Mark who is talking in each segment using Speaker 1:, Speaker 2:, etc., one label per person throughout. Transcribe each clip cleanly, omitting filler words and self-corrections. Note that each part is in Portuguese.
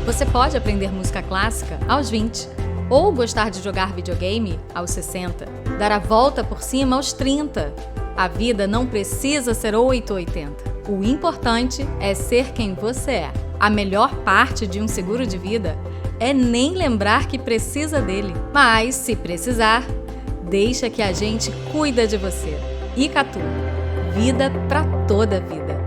Speaker 1: Você pode aprender música clássica aos 20, ou gostar de jogar videogame aos 60, dar a volta por cima aos 30. A vida não precisa ser 8 ou 80. O importante é ser quem você é. A melhor parte de um seguro de vida é nem lembrar que precisa dele. Mas, se precisar, deixa que a gente cuida de você. Icatu. Vida pra toda a vida.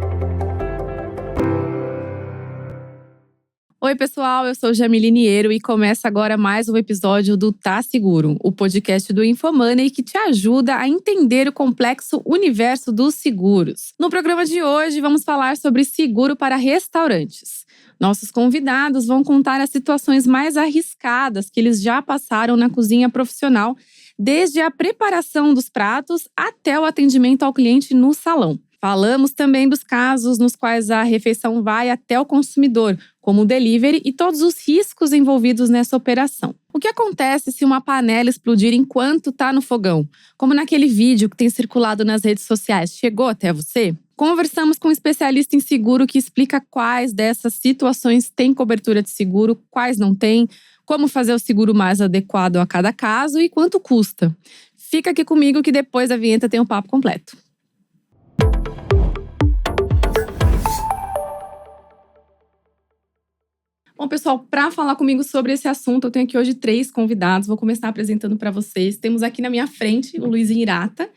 Speaker 2: Oi, pessoal, eu sou Jamile Niero e começa agora mais um episódio do Tá Seguro, o podcast do Infomoney que te ajuda a entender o complexo universo dos seguros. No programa de hoje, vamos falar sobre seguro para restaurantes. Nossos convidados vão contar as situações mais arriscadas que eles já passaram na cozinha profissional, desde a preparação dos pratos até o atendimento ao cliente no salão. Falamos também dos casos nos quais a refeição vai até o consumidor, como o delivery e todos os riscos envolvidos nessa operação. O que acontece se uma panela explodir enquanto está no fogão? Como naquele vídeo que tem circulado nas redes sociais, chegou até você? Conversamos com um especialista em seguro que explica quais dessas situações têm cobertura de seguro, quais não têm, como fazer o seguro mais adequado a cada caso e quanto custa. Fica aqui comigo que depois da vinheta tem um papo completo. Bom, pessoal, para falar comigo sobre esse assunto, eu tenho aqui hoje 3 convidados. Vou começar apresentando para vocês. Temos aqui na minha frente o Luizinho Hirata,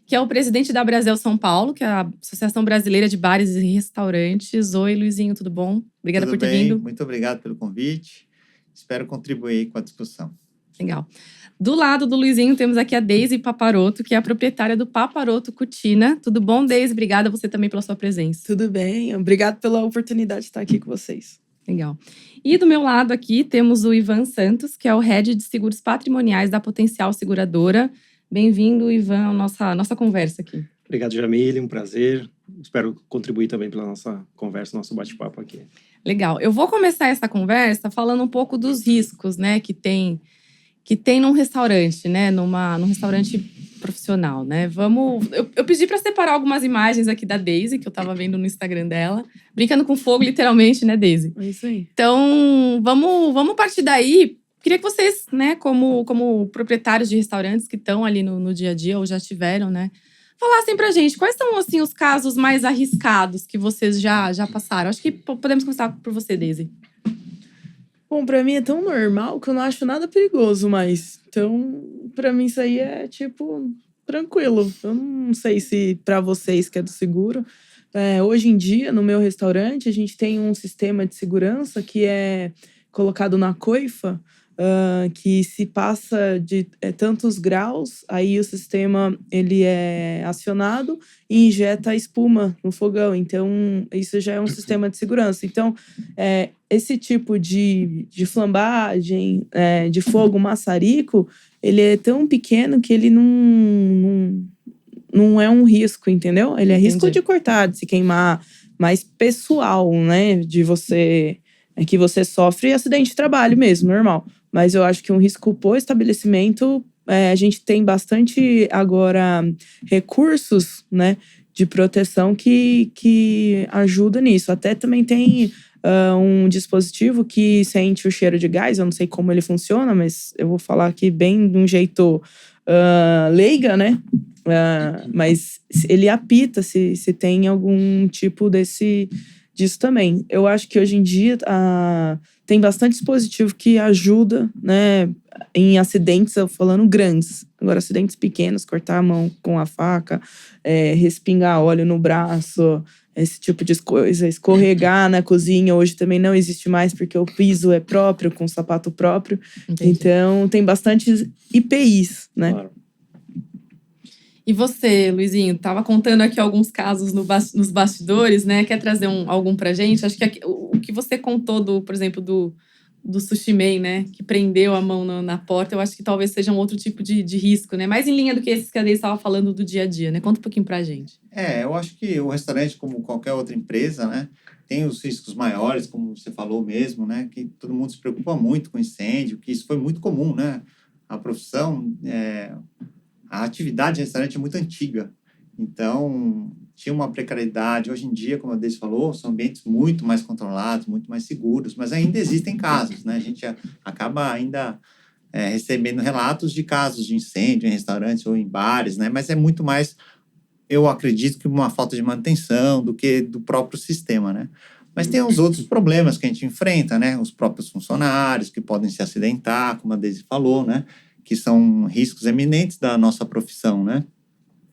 Speaker 2: que é o presidente da Brasel São Paulo, que é a Associação Brasileira de Bares e Restaurantes. Oi, Luizinho, tudo bom? Obrigada por ter vindo.
Speaker 3: Muito obrigado pelo convite. Espero contribuir com a discussão.
Speaker 2: Legal. Do lado do Luizinho, temos aqui a Deise Paparoto, que é a proprietária do Paparoto Cucina. Tudo bom, Deise? Obrigada você também pela sua presença.
Speaker 4: Tudo bem. Obrigado pela oportunidade de estar aqui com vocês.
Speaker 2: Legal. E do meu lado aqui temos o Ivan Santos, que é o Head de Seguros Patrimoniais da Potencial Seguradora. Bem-vindo, Ivan, à nossa conversa aqui.
Speaker 5: Obrigado, Jamile. Um prazer. Espero contribuir também pela nossa conversa, nosso bate-papo aqui.
Speaker 2: Legal. Eu vou começar essa conversa falando um pouco dos riscos, né, que tem num restaurante, né, num restaurante profissional, né? Eu pedi para separar algumas imagens aqui da Deise, que eu tava vendo no Instagram dela. Brincando com fogo, literalmente, né, Deise?
Speaker 4: É isso aí.
Speaker 2: Então, vamos partir daí. Queria que vocês, né, como proprietários de restaurantes que estão ali no dia a dia ou já tiveram, né, falassem pra gente quais são, assim, os casos mais arriscados que vocês já passaram. Acho que podemos começar por você, Deise.
Speaker 4: Bom, pra mim é tão normal que eu não acho nada perigoso mais. Então, pra mim isso aí é, tipo, tranquilo. Eu não sei se pra vocês que é do seguro. Hoje em dia, no meu restaurante, a gente tem um sistema de segurança que é colocado na coifa, que se passa de tantos graus, aí o sistema ele é acionado e injeta a espuma no fogão. Então, isso já é um sistema de segurança. Então, esse tipo de flambagem, de fogo maçarico, ele é tão pequeno que ele não é um risco, entendeu? Ele é risco de cortar, de se queimar, mais pessoal, né? De você... que você sofre acidente de trabalho mesmo, normal. Mas eu acho que um risco por estabelecimento, a gente tem bastante agora recursos, né, de proteção que ajuda nisso. Até também tem um dispositivo que sente o cheiro de gás. Eu não sei como ele funciona, mas eu vou falar aqui bem de um jeito leiga, né? Mas ele apita se tem algum tipo disso também. Eu acho que hoje em dia tem bastante dispositivo que ajuda, né, em acidentes, eu falando grandes. Agora, acidentes pequenos, cortar a mão com a faca, respingar óleo no braço, esse tipo de coisa, escorregar na cozinha, hoje também não existe mais, porque o piso é próprio, com sapato próprio. Entendi. Então, tem bastante IPIs, né?
Speaker 5: Claro.
Speaker 2: E você, Luizinho, tava contando aqui alguns casos nos bastidores, né? Quer trazer algum pra gente? Acho que o que você contou, por exemplo, do Sushi Man, né? Que prendeu a mão na porta, eu acho que talvez seja um outro tipo de risco, né? Mais em linha do que esses que a Deise estava falando do dia a dia, né? Conta um pouquinho pra gente.
Speaker 3: Eu acho que o restaurante, como qualquer outra empresa, né? Tem os riscos maiores, como você falou mesmo, né? Que todo mundo se preocupa muito com incêndio, que isso foi muito comum, né? A profissão... A atividade de restaurante é muito antiga. Então, tinha uma precariedade. Hoje em dia, como a Deise falou, são ambientes muito mais controlados, muito mais seguros, mas ainda existem casos, né? A gente acaba ainda recebendo relatos de casos de incêndio em restaurantes ou em bares, né? Mas é muito mais, eu acredito, que uma falta de manutenção do que do próprio sistema, né? Mas tem os outros problemas que a gente enfrenta, né? Os próprios funcionários que podem se acidentar, como a Deise falou, né? Que são riscos eminentes da nossa profissão, né?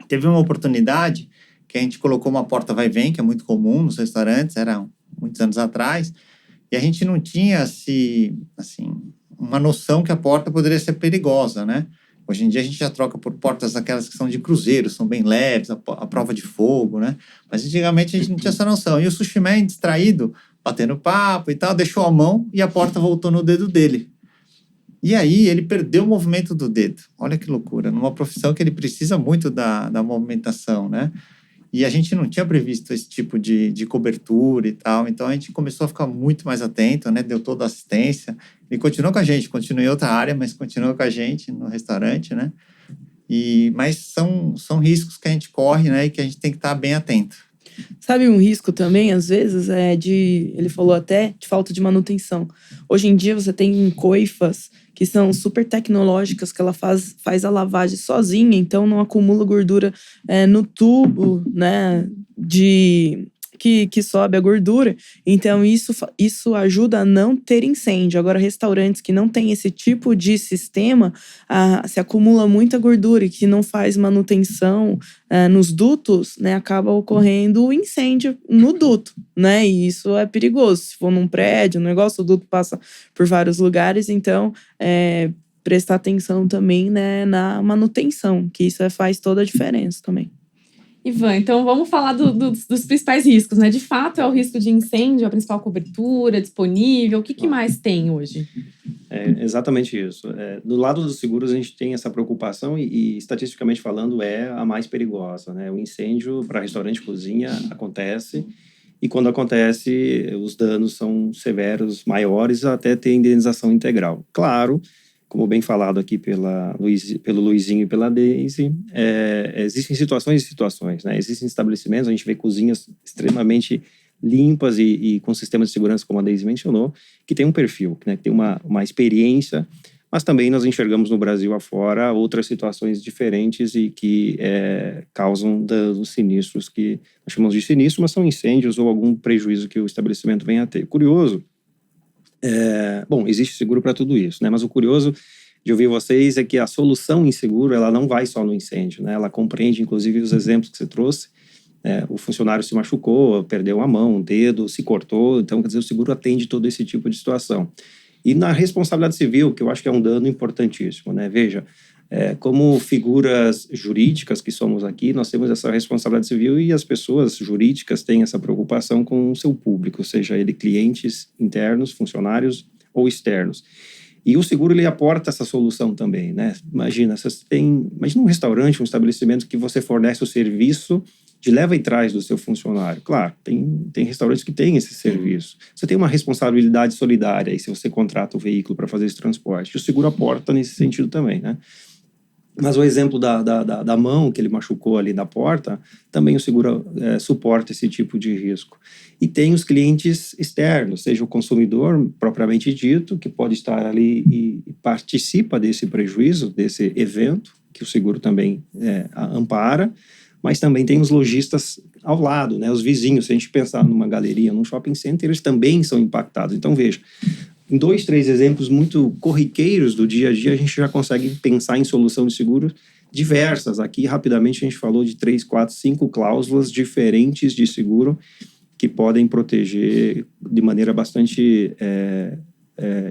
Speaker 3: Teve uma oportunidade que a gente colocou uma porta vai e vem, que é muito comum nos restaurantes, era muitos anos atrás, e a gente não tinha, uma noção que a porta poderia ser perigosa, né? Hoje em dia a gente já troca por portas aquelas que são de cruzeiro, são bem leves, a prova de fogo, né? Mas antigamente a gente não tinha essa noção. E o sushi man, distraído, batendo papo e tal, deixou a mão e a porta voltou no dedo dele. E aí ele perdeu o movimento do dedo. Olha que loucura, numa profissão que ele precisa muito da movimentação, né? E a gente não tinha previsto esse tipo de cobertura e tal, então a gente começou a ficar muito mais atento, né? Deu toda a assistência. Ele continuou com a gente, continuou em outra área, mas continuou com a gente no restaurante, né? Mas são riscos que a gente corre, né? E que a gente tem que estar bem atento.
Speaker 4: Sabe, um risco também, às vezes, ele falou até de falta de manutenção. Hoje em dia você tem coifas que são super tecnológicas, que ela faz a lavagem sozinha, então não acumula gordura no tubo, né, que sobe a gordura. Então isso ajuda a não ter incêndio. Agora, restaurantes que não têm esse tipo de sistema, se acumula muita gordura e que não faz manutenção nos dutos, né, acaba ocorrendo o incêndio no duto, né? E isso é perigoso. Se for num prédio, o duto passa por vários lugares, então prestar atenção também, né, na manutenção, que isso faz toda a diferença também.
Speaker 2: Ivan, então vamos falar dos principais riscos, né? De fato, é o risco de incêndio, a principal cobertura disponível. O que mais tem hoje?
Speaker 5: É exatamente isso. Do lado dos seguros, a gente tem essa preocupação e estatisticamente falando, é a mais perigosa, né? O incêndio para restaurante e cozinha acontece e quando acontece, os danos são severos, maiores, até ter indenização integral. Claro, como bem falado aqui pelo Luizinho e pela Deise, existem situações e situações, né? Existem estabelecimentos, a gente vê cozinhas extremamente limpas e com sistemas de segurança, como a Deise mencionou, que tem um perfil, né? Que tem uma experiência, mas também nós enxergamos no Brasil afora outras situações diferentes e que causam danos sinistros, que nós chamamos de sinistro, mas são incêndios ou algum prejuízo que o estabelecimento venha a ter. Curioso, existe seguro para tudo isso, né? Mas o curioso de ouvir vocês é que a solução em seguro, ela não vai só no incêndio, né? Ela compreende, inclusive, os exemplos que você trouxe. O funcionário se machucou, perdeu a mão, um dedo, se cortou. Então, quer dizer, o seguro atende todo esse tipo de situação. E na responsabilidade civil, que eu acho que é um dano importantíssimo, né? Veja, como figuras jurídicas que somos aqui, nós temos essa responsabilidade civil e as pessoas jurídicas têm essa preocupação com o seu público, seja ele clientes internos, funcionários ou externos. E o seguro, ele aporta essa solução também, né? Imagina um restaurante, um estabelecimento que você fornece o serviço de leva e trás do seu funcionário. Claro, tem restaurantes que têm esse serviço. Você tem uma responsabilidade solidária aí se você contrata o veículo para fazer esse transporte. O seguro aporta nesse sentido também, né? Mas o exemplo da mão que ele machucou ali da porta, também o seguro suporta esse tipo de risco. E tem os clientes externos, seja o consumidor propriamente dito, que pode estar ali e participa desse prejuízo, desse evento, que o seguro também ampara, mas também tem os lojistas ao lado, né? Os vizinhos. Se a gente pensar numa galeria, num shopping center, eles também são impactados. Então, veja, em 2, 3 exemplos muito corriqueiros do dia a dia, a gente já consegue pensar em solução de seguro diversas. Aqui, rapidamente, a gente falou de 3, 4, 5 cláusulas diferentes de seguro que podem proteger de maneira bastante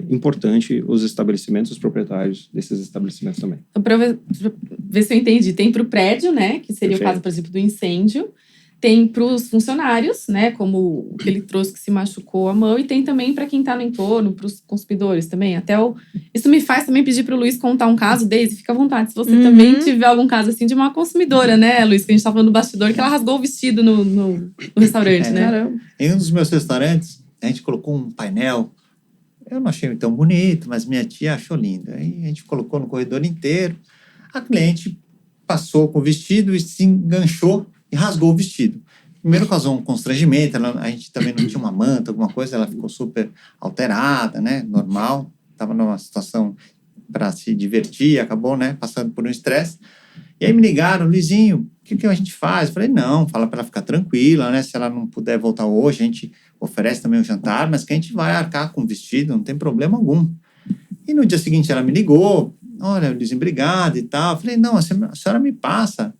Speaker 5: importante os estabelecimentos, os proprietários desses estabelecimentos também.
Speaker 2: Então, para ver se eu entendi, tem para o prédio, né, que seria Perfeito. O caso, por exemplo, do incêndio. Tem para os funcionários, né, como o que ele trouxe que se machucou a mão, e tem também para quem está no entorno, para os consumidores também. Isso me faz também pedir para o Luiz contar um caso, Deise, fica à vontade. Se você também tiver algum caso assim de uma consumidora, né, Luiz, que a gente estava falando no bastidor, que ela rasgou o vestido no restaurante, né?
Speaker 4: Caramba.
Speaker 3: Em um dos meus restaurantes, a gente colocou um painel. Eu não achei tão bonito, mas minha tia achou lindo. Aí a gente colocou no corredor inteiro. A cliente passou com o vestido e se enganchou e rasgou o vestido. Primeiro causou um constrangimento, a gente também não tinha uma manta, alguma coisa, ela ficou super alterada, né? Normal, estava numa situação para se divertir, acabou, né? Passando por um estresse. E aí me ligaram, Luizinho, o que a gente faz? Eu falei, não, fala para ela ficar tranquila, né? Se ela não puder voltar hoje, a gente oferece também um jantar, mas que a gente vai arcar com o vestido, não tem problema algum. E no dia seguinte ela me ligou, olha, Luizinho, obrigado e tal. Eu falei, não, a senhora me passa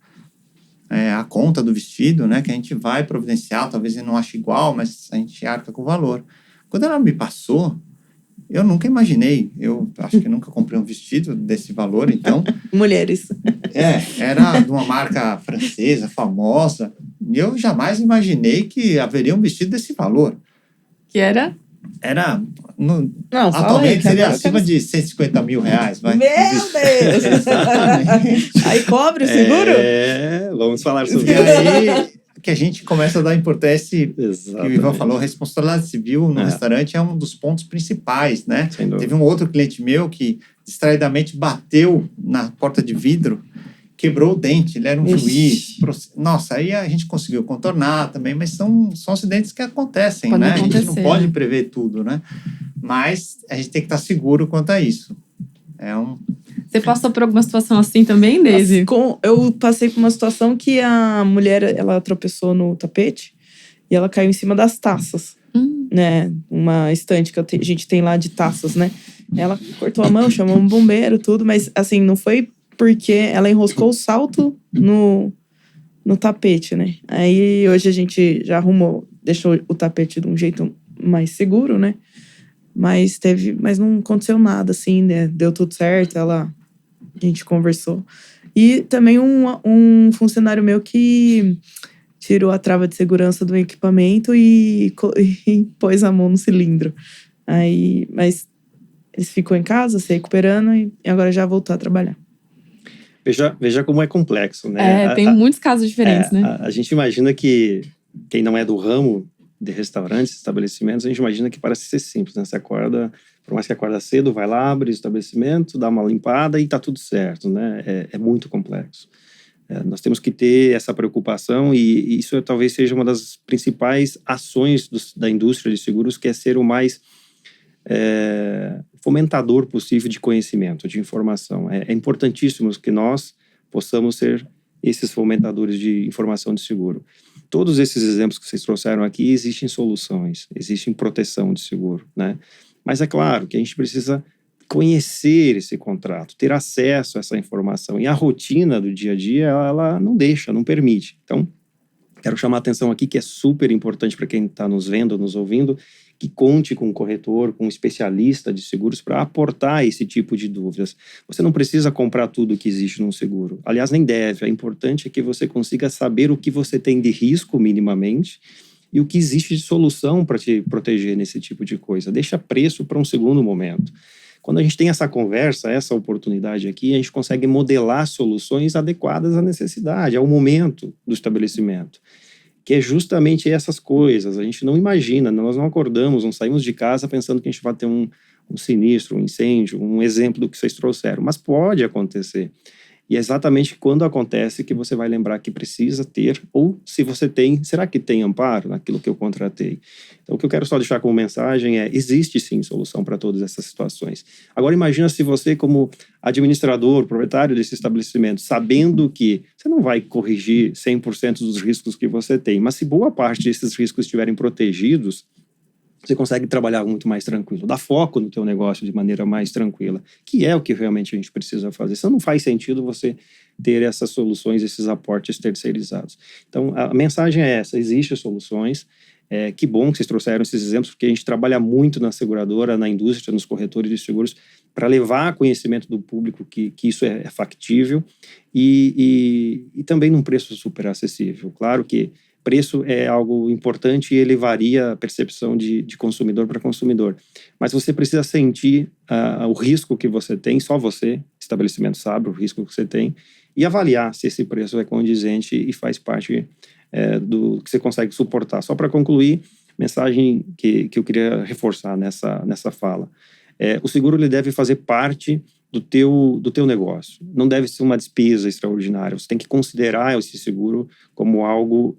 Speaker 3: a conta do vestido, né? Que a gente vai providenciar, talvez eu não ache igual, mas a gente arca com o valor. Quando ela me passou, eu nunca imaginei, eu acho que nunca comprei um vestido desse valor, então...
Speaker 4: Mulheres.
Speaker 3: Era de uma marca francesa, famosa, e eu jamais imaginei que haveria um vestido desse valor.
Speaker 2: Que era?
Speaker 3: Era...
Speaker 4: Não,
Speaker 3: atualmente
Speaker 4: fala aí,
Speaker 3: seria acima de 150 mil reais. Vai.
Speaker 4: Meu Deus!
Speaker 3: Exatamente.
Speaker 4: Aí cobre o seguro?
Speaker 5: Vamos falar sobre
Speaker 3: E
Speaker 5: isso.
Speaker 3: aí que a gente começa a dar importância, que o Ivan falou, a responsabilidade civil no restaurante é um dos pontos principais, né? Teve um outro cliente meu que distraidamente bateu na porta de vidro, quebrou o dente, ele era um juiz. Nossa, aí a gente conseguiu contornar também, mas são acidentes que acontecem,
Speaker 2: Pode
Speaker 3: né?
Speaker 2: acontecer.
Speaker 3: A gente não pode prever tudo, né? Mas a gente tem que estar seguro quanto a isso.
Speaker 2: Você passou por alguma situação assim também, Daisy?
Speaker 4: Eu passei por uma situação que a mulher, ela tropeçou no tapete e ela caiu em cima das taças, né? Uma estante que a gente tem lá de taças, né? Ela cortou a mão, chamou um bombeiro, tudo, mas assim, não foi porque ela enroscou o salto no tapete, né? Aí hoje a gente já arrumou, deixou o tapete de um jeito mais seguro, né? Mas não aconteceu nada, assim, né? Deu tudo certo, a gente conversou. E também um funcionário meu que tirou a trava de segurança do equipamento e pôs a mão no cilindro. Mas ele ficou em casa, se recuperando e agora já voltou a trabalhar.
Speaker 5: Veja como é complexo, né?
Speaker 2: Tem muitos casos diferentes, né?
Speaker 5: A gente imagina que quem não é do ramo de restaurantes, estabelecimentos, a gente imagina que parece ser simples, né? Você acorda, por mais que acorda cedo, vai lá, abre o estabelecimento, dá uma limpada e tá tudo certo, né? É muito complexo. Nós temos que ter essa preocupação e isso talvez seja uma das principais ações da indústria de seguros, que é ser o mais fomentador possível de conhecimento, de informação. É importantíssimo que nós possamos ser esses fomentadores de informação de seguro. Todos esses exemplos que vocês trouxeram aqui, existem soluções, existe proteção de seguro, né? Mas é claro que a gente precisa conhecer esse contrato, ter acesso a essa informação. E a rotina do dia a dia, ela não deixa, não permite. Então, quero chamar a atenção aqui que é super importante para quem está nos vendo, nos ouvindo, que conte com um corretor, com um especialista de seguros para aportar esse tipo de dúvidas. Você não precisa comprar tudo que existe num seguro. Aliás, nem deve. O importante é que você consiga saber o que você tem de risco minimamente e o que existe de solução para te proteger nesse tipo de coisa. Deixa preço para um segundo momento. Quando a gente tem essa conversa, essa oportunidade aqui, a gente consegue modelar soluções adequadas à necessidade, ao momento do estabelecimento. Que é justamente essas coisas. A gente não imagina, nós não acordamos, não saímos de casa pensando que a gente vai ter um sinistro, um incêndio, um exemplo do que vocês trouxeram. Mas pode acontecer. E é exatamente quando acontece que você vai lembrar que precisa ter, ou se você tem, será que tem amparo naquilo que eu contratei? Então, o que eu quero só deixar como mensagem é, existe sim solução para todas essas situações. Agora, imagina se você, como administrador, proprietário desse estabelecimento, sabendo que você não vai corrigir 100% dos riscos que você tem, mas se boa parte desses riscos estiverem protegidos, você consegue trabalhar muito mais tranquilo, dar foco no teu negócio de maneira mais tranquila, que é o que realmente a gente precisa fazer. Senão não faz sentido você ter essas soluções, esses aportes terceirizados. Então, a mensagem é essa, existem soluções. Que bom que vocês trouxeram esses exemplos, porque a gente trabalha muito na seguradora, na indústria, nos corretores de seguros, para levar conhecimento do público que isso é factível e também num preço super acessível. Claro que preço é algo importante e ele varia a percepção de consumidor para consumidor. Mas você precisa sentir o risco que você tem, só você, estabelecimento, sabe o risco que você tem, e avaliar se esse preço é condizente e faz parte do que você consegue suportar. Só para concluir, mensagem que eu queria reforçar nessa fala. O seguro ele deve fazer parte do teu negócio. Não deve ser uma despesa extraordinária. Você tem que considerar esse seguro como algo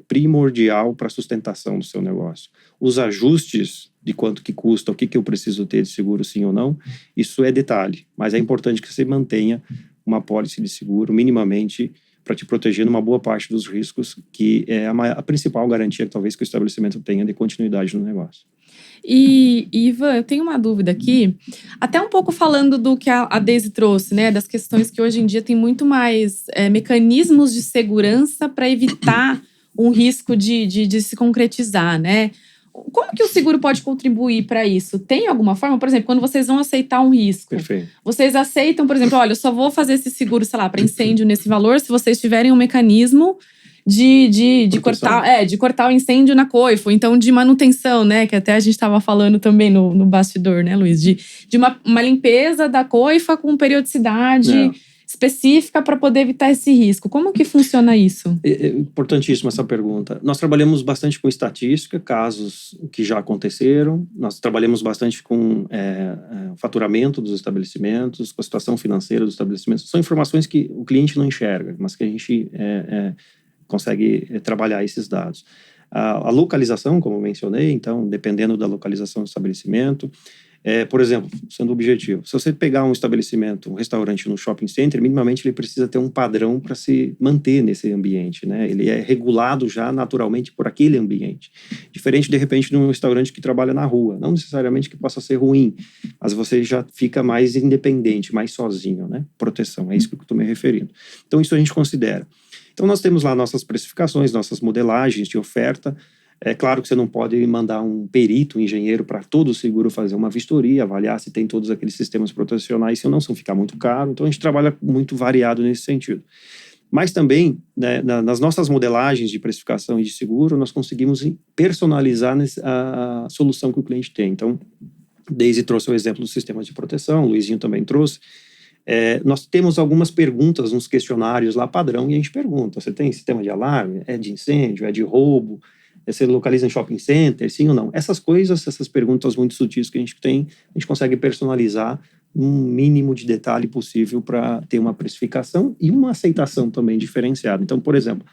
Speaker 5: primordial para a sustentação do seu negócio. Os ajustes de quanto que custa, o que eu preciso ter de seguro, sim ou não, isso é detalhe. Mas é importante que você mantenha uma apólice de seguro minimamente para te proteger numa boa parte dos riscos, que é a principal garantia, talvez, que o estabelecimento tenha de continuidade no negócio.
Speaker 2: E, Ivan, eu tenho uma dúvida aqui, até um pouco falando do que a Daisy trouxe, né? Das questões que hoje em dia tem muito mais mecanismos de segurança para evitar um risco de se concretizar, né? Como que o seguro pode contribuir para isso? Tem alguma forma? Por exemplo, quando vocês vão aceitar um risco,
Speaker 5: Perfeito.
Speaker 2: Vocês aceitam, por exemplo, olha, eu só vou fazer esse seguro, sei lá, para incêndio nesse valor, se vocês tiverem um mecanismo de cortar o incêndio na coifa, então de manutenção, né? Que até a gente estava falando também no bastidor, né, Luiz? De uma limpeza da coifa com periodicidade específica para poder evitar esse risco. Como que funciona isso?
Speaker 5: É importantíssima essa pergunta. Nós trabalhamos bastante com estatística, casos que já aconteceram. Nós trabalhamos bastante com faturamento dos estabelecimentos, com a situação financeira dos estabelecimentos. São informações que o cliente não enxerga, mas que a gente consegue trabalhar esses dados. A localização, como eu mencionei, então, dependendo da localização do estabelecimento. Por exemplo, sendo objetivo, se você pegar um estabelecimento, um restaurante no shopping center, minimamente ele precisa ter um padrão para se manter nesse ambiente, né? Ele é regulado já naturalmente por aquele ambiente. Diferente, de repente, de um restaurante que trabalha na rua. Não necessariamente que possa ser ruim, mas você já fica mais independente, mais sozinho, né? Proteção, é isso que eu estou me referindo. Então, isso a gente considera. Então, nós temos lá nossas precificações, nossas modelagens de oferta. É claro que você não pode mandar um perito, um engenheiro para todo o seguro fazer uma vistoria, avaliar se tem todos aqueles sistemas protecionais, se não ficar muito caro. Então, a gente trabalha muito variado nesse sentido. Mas também, né, nas nossas modelagens de precificação e de seguro, nós conseguimos personalizar a solução que o cliente tem. Então, Daisy trouxe o exemplo do sistema de proteção, o Luizinho também trouxe. Nós temos algumas perguntas nos questionários lá padrão e a gente pergunta, você tem sistema de alarme? É de incêndio? É de roubo? Você localiza em shopping center, sim ou não? Essas coisas, essas perguntas muito sutis que a gente tem, a gente consegue personalizar um mínimo de detalhe possível para ter uma precificação e uma aceitação também diferenciada. Então, por exemplo,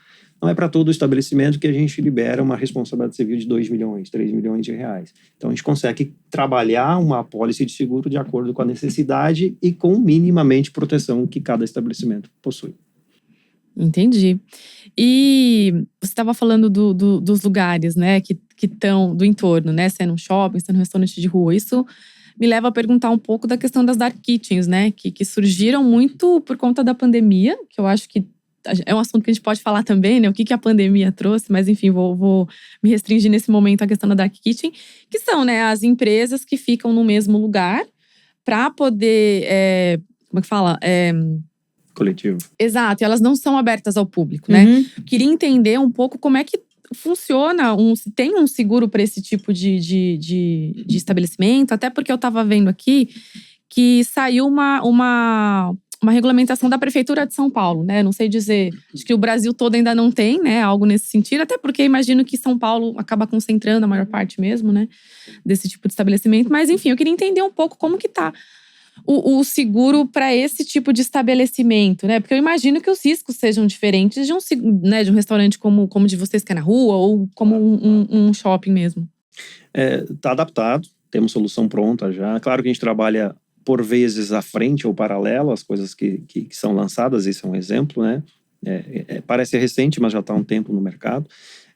Speaker 5: não é para todo estabelecimento que a gente libera uma responsabilidade civil de 2 milhões, 3 milhões de reais. Então, a gente consegue trabalhar uma apólice de seguro de acordo com a necessidade e com minimamente proteção que cada estabelecimento possui.
Speaker 2: Entendi. E você estava falando dos lugares, né, que estão do entorno, né, se é num shopping, se é num restaurante de rua. Isso me leva a perguntar um pouco da questão das dark kitchens, né, que surgiram muito por conta da pandemia, que eu acho que é um assunto que a gente pode falar também, né, o que a pandemia trouxe, mas enfim, vou me restringir nesse momento à questão da dark kitchen, que são, né, as empresas que ficam no mesmo lugar para poder, como é que fala?
Speaker 5: Coletivo.
Speaker 2: Exato, e elas não são abertas ao público, né? Queria entender um pouco como é que funciona, se tem um seguro para esse tipo de estabelecimento, até porque eu estava vendo aqui que saiu uma regulamentação da Prefeitura de São Paulo, né? Não sei dizer, acho que o Brasil todo ainda não tem, né? Algo nesse sentido, até porque imagino que São Paulo acaba concentrando a maior parte mesmo, né? Desse tipo de estabelecimento. Mas enfim, eu queria entender um pouco como que tá o seguro para esse tipo de estabelecimento, né? Porque eu imagino que os riscos sejam diferentes de um restaurante como de vocês que é na rua ou como um shopping mesmo.
Speaker 5: Tá adaptado, temos solução pronta já. Claro que a gente trabalha por vezes à frente ou paralelo às coisas que são lançadas, esse é um exemplo, né? Parece recente, mas já está há um tempo no mercado.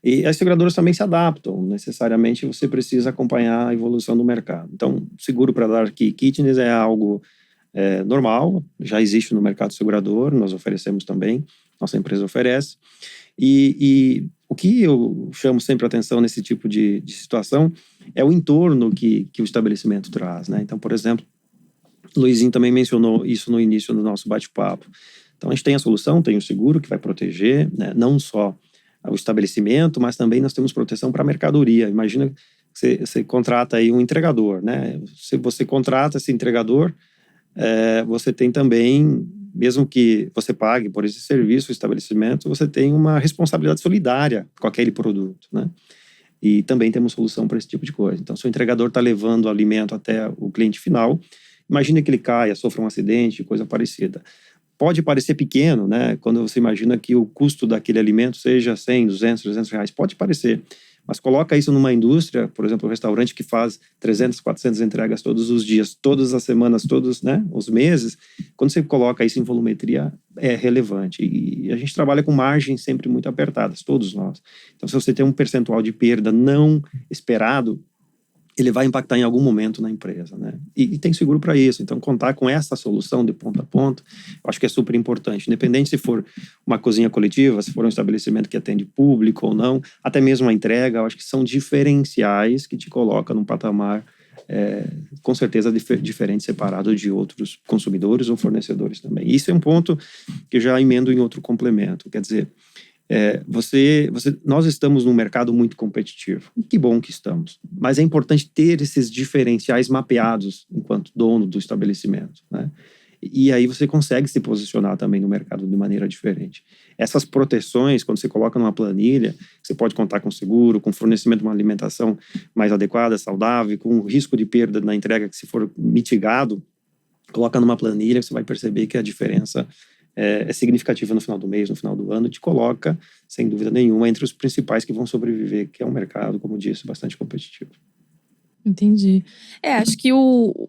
Speaker 5: E as seguradoras também se adaptam. Necessariamente você precisa acompanhar a evolução do mercado. Então, seguro para dark kitchens é algo normal, já existe no mercado segurador, nós oferecemos também, nossa empresa oferece. E o que eu chamo sempre a atenção nesse tipo de situação é o entorno que o estabelecimento traz, né? Então, por exemplo, o Luizinho também mencionou isso no início do nosso bate-papo. Então, a gente tem a solução, tem o seguro que vai proteger, né, não só o estabelecimento, mas também nós temos proteção para a mercadoria. Imagina que você contrata aí um entregador, né? Se você contrata esse entregador, você tem também, mesmo que você pague por esse serviço, o estabelecimento, você tem uma responsabilidade solidária com aquele produto, né? E também temos solução para esse tipo de coisa. Então, se o entregador está levando o alimento até o cliente final, Imagina que ele caia, sofra um acidente, coisa parecida. Pode parecer pequeno, né? Quando você imagina que o custo daquele alimento seja 100, 200, 300 reais. Pode parecer. Mas coloca isso numa indústria, por exemplo, um restaurante que faz 300, 400 entregas todos os dias, todas as semanas, todos, né, os meses. Quando você coloca isso em volumetria, é relevante. E a gente trabalha com margens sempre muito apertadas, todos nós. Então, se você tem um percentual de perda não esperado, ele vai impactar em algum momento na empresa, né? E tem seguro para isso. Então, contar com essa solução de ponta a ponta, eu acho que é super importante. Independente se for uma cozinha coletiva, se for um estabelecimento que atende público ou não, até mesmo a entrega, eu acho que são diferenciais que te colocam num patamar, com certeza, diferente, separado de outros consumidores ou fornecedores também. Isso é um ponto que eu já emendo em outro complemento. Quer dizer, nós estamos num mercado muito competitivo. E que bom que estamos. Mas é importante ter esses diferenciais mapeados enquanto dono do estabelecimento, né? E aí você consegue se posicionar também no mercado de maneira diferente. Essas proteções, quando você coloca numa planilha, você pode contar com seguro, com fornecimento de uma alimentação mais adequada, saudável, com risco de perda na entrega que, se for mitigado, coloca numa planilha, você vai perceber que a diferença é significativa no final do mês, no final do ano, te coloca, sem dúvida nenhuma, entre os principais que vão sobreviver, que é um mercado, como disse, bastante competitivo.
Speaker 2: Entendi. Acho que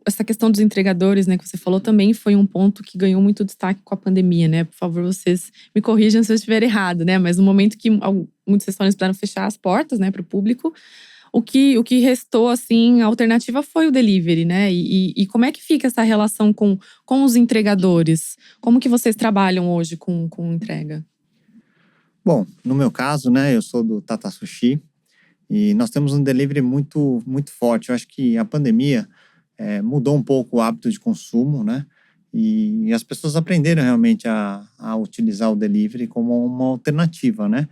Speaker 2: essa questão dos entregadores, né, que você falou, também foi um ponto que ganhou muito destaque com a pandemia, né? Por favor, vocês me corrijam se eu estiver errado, né? Mas no momento que muitos restaurantes precisaram fechar as portas, né, para o público, o que restou, assim, a alternativa foi o delivery, né? E como é que fica essa relação com os entregadores? Como que vocês trabalham hoje com entrega?
Speaker 3: Bom, no meu caso, né, eu sou do Tata Sushi e nós temos um delivery muito, muito forte. Eu acho que a pandemia mudou um pouco o hábito de consumo, né? E as pessoas aprenderam realmente a utilizar o delivery como uma alternativa, né?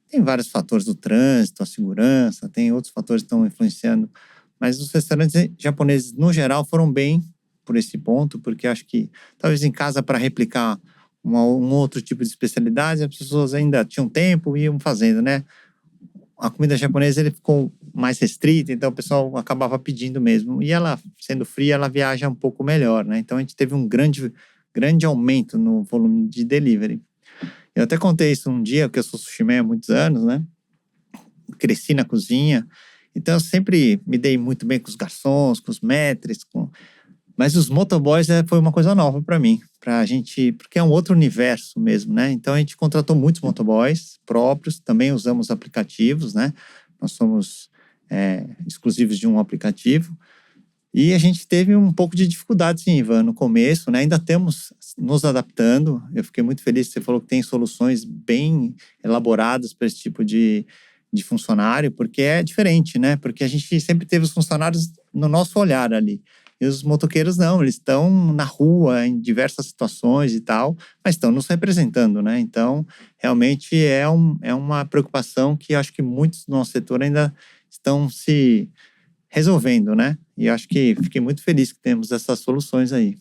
Speaker 3: Tem vários fatores do trânsito, a segurança, tem outros fatores que estão influenciando. Mas os restaurantes japoneses, no geral, foram bem por esse ponto, porque acho que talvez em casa, para replicar um outro tipo de especialidade, as pessoas ainda tinham tempo e iam fazendo, né? A comida japonesa ele ficou mais restrita, então o pessoal acabava pedindo mesmo. E ela, sendo fria, ela viaja um pouco melhor, né? Então a gente teve um grande aumento no volume de delivery. Eu até contei isso um dia, porque eu sou sushi man há muitos anos, né? Cresci na cozinha, então eu sempre me dei muito bem com os garçons, com os maîtres, mas os motoboys foi uma coisa nova para mim, pra gente, porque é um outro universo mesmo, né? Então a gente contratou muitos motoboys próprios, também usamos aplicativos, né? Nós somos exclusivos de um aplicativo. E a gente teve um pouco de dificuldade, sim, Ivan, no começo, né? Ainda estamos nos adaptando. Eu fiquei muito feliz que você falou que tem soluções bem elaboradas para esse tipo de funcionário, porque é diferente, né? Porque a gente sempre teve os funcionários no nosso olhar ali. E os motoqueiros não, eles estão na rua, em diversas situações e tal, mas estão nos representando, né? Então, realmente é uma preocupação que acho que muitos do nosso setor ainda estão se resolvendo, né? E acho que fiquei muito feliz que temos essas soluções aí.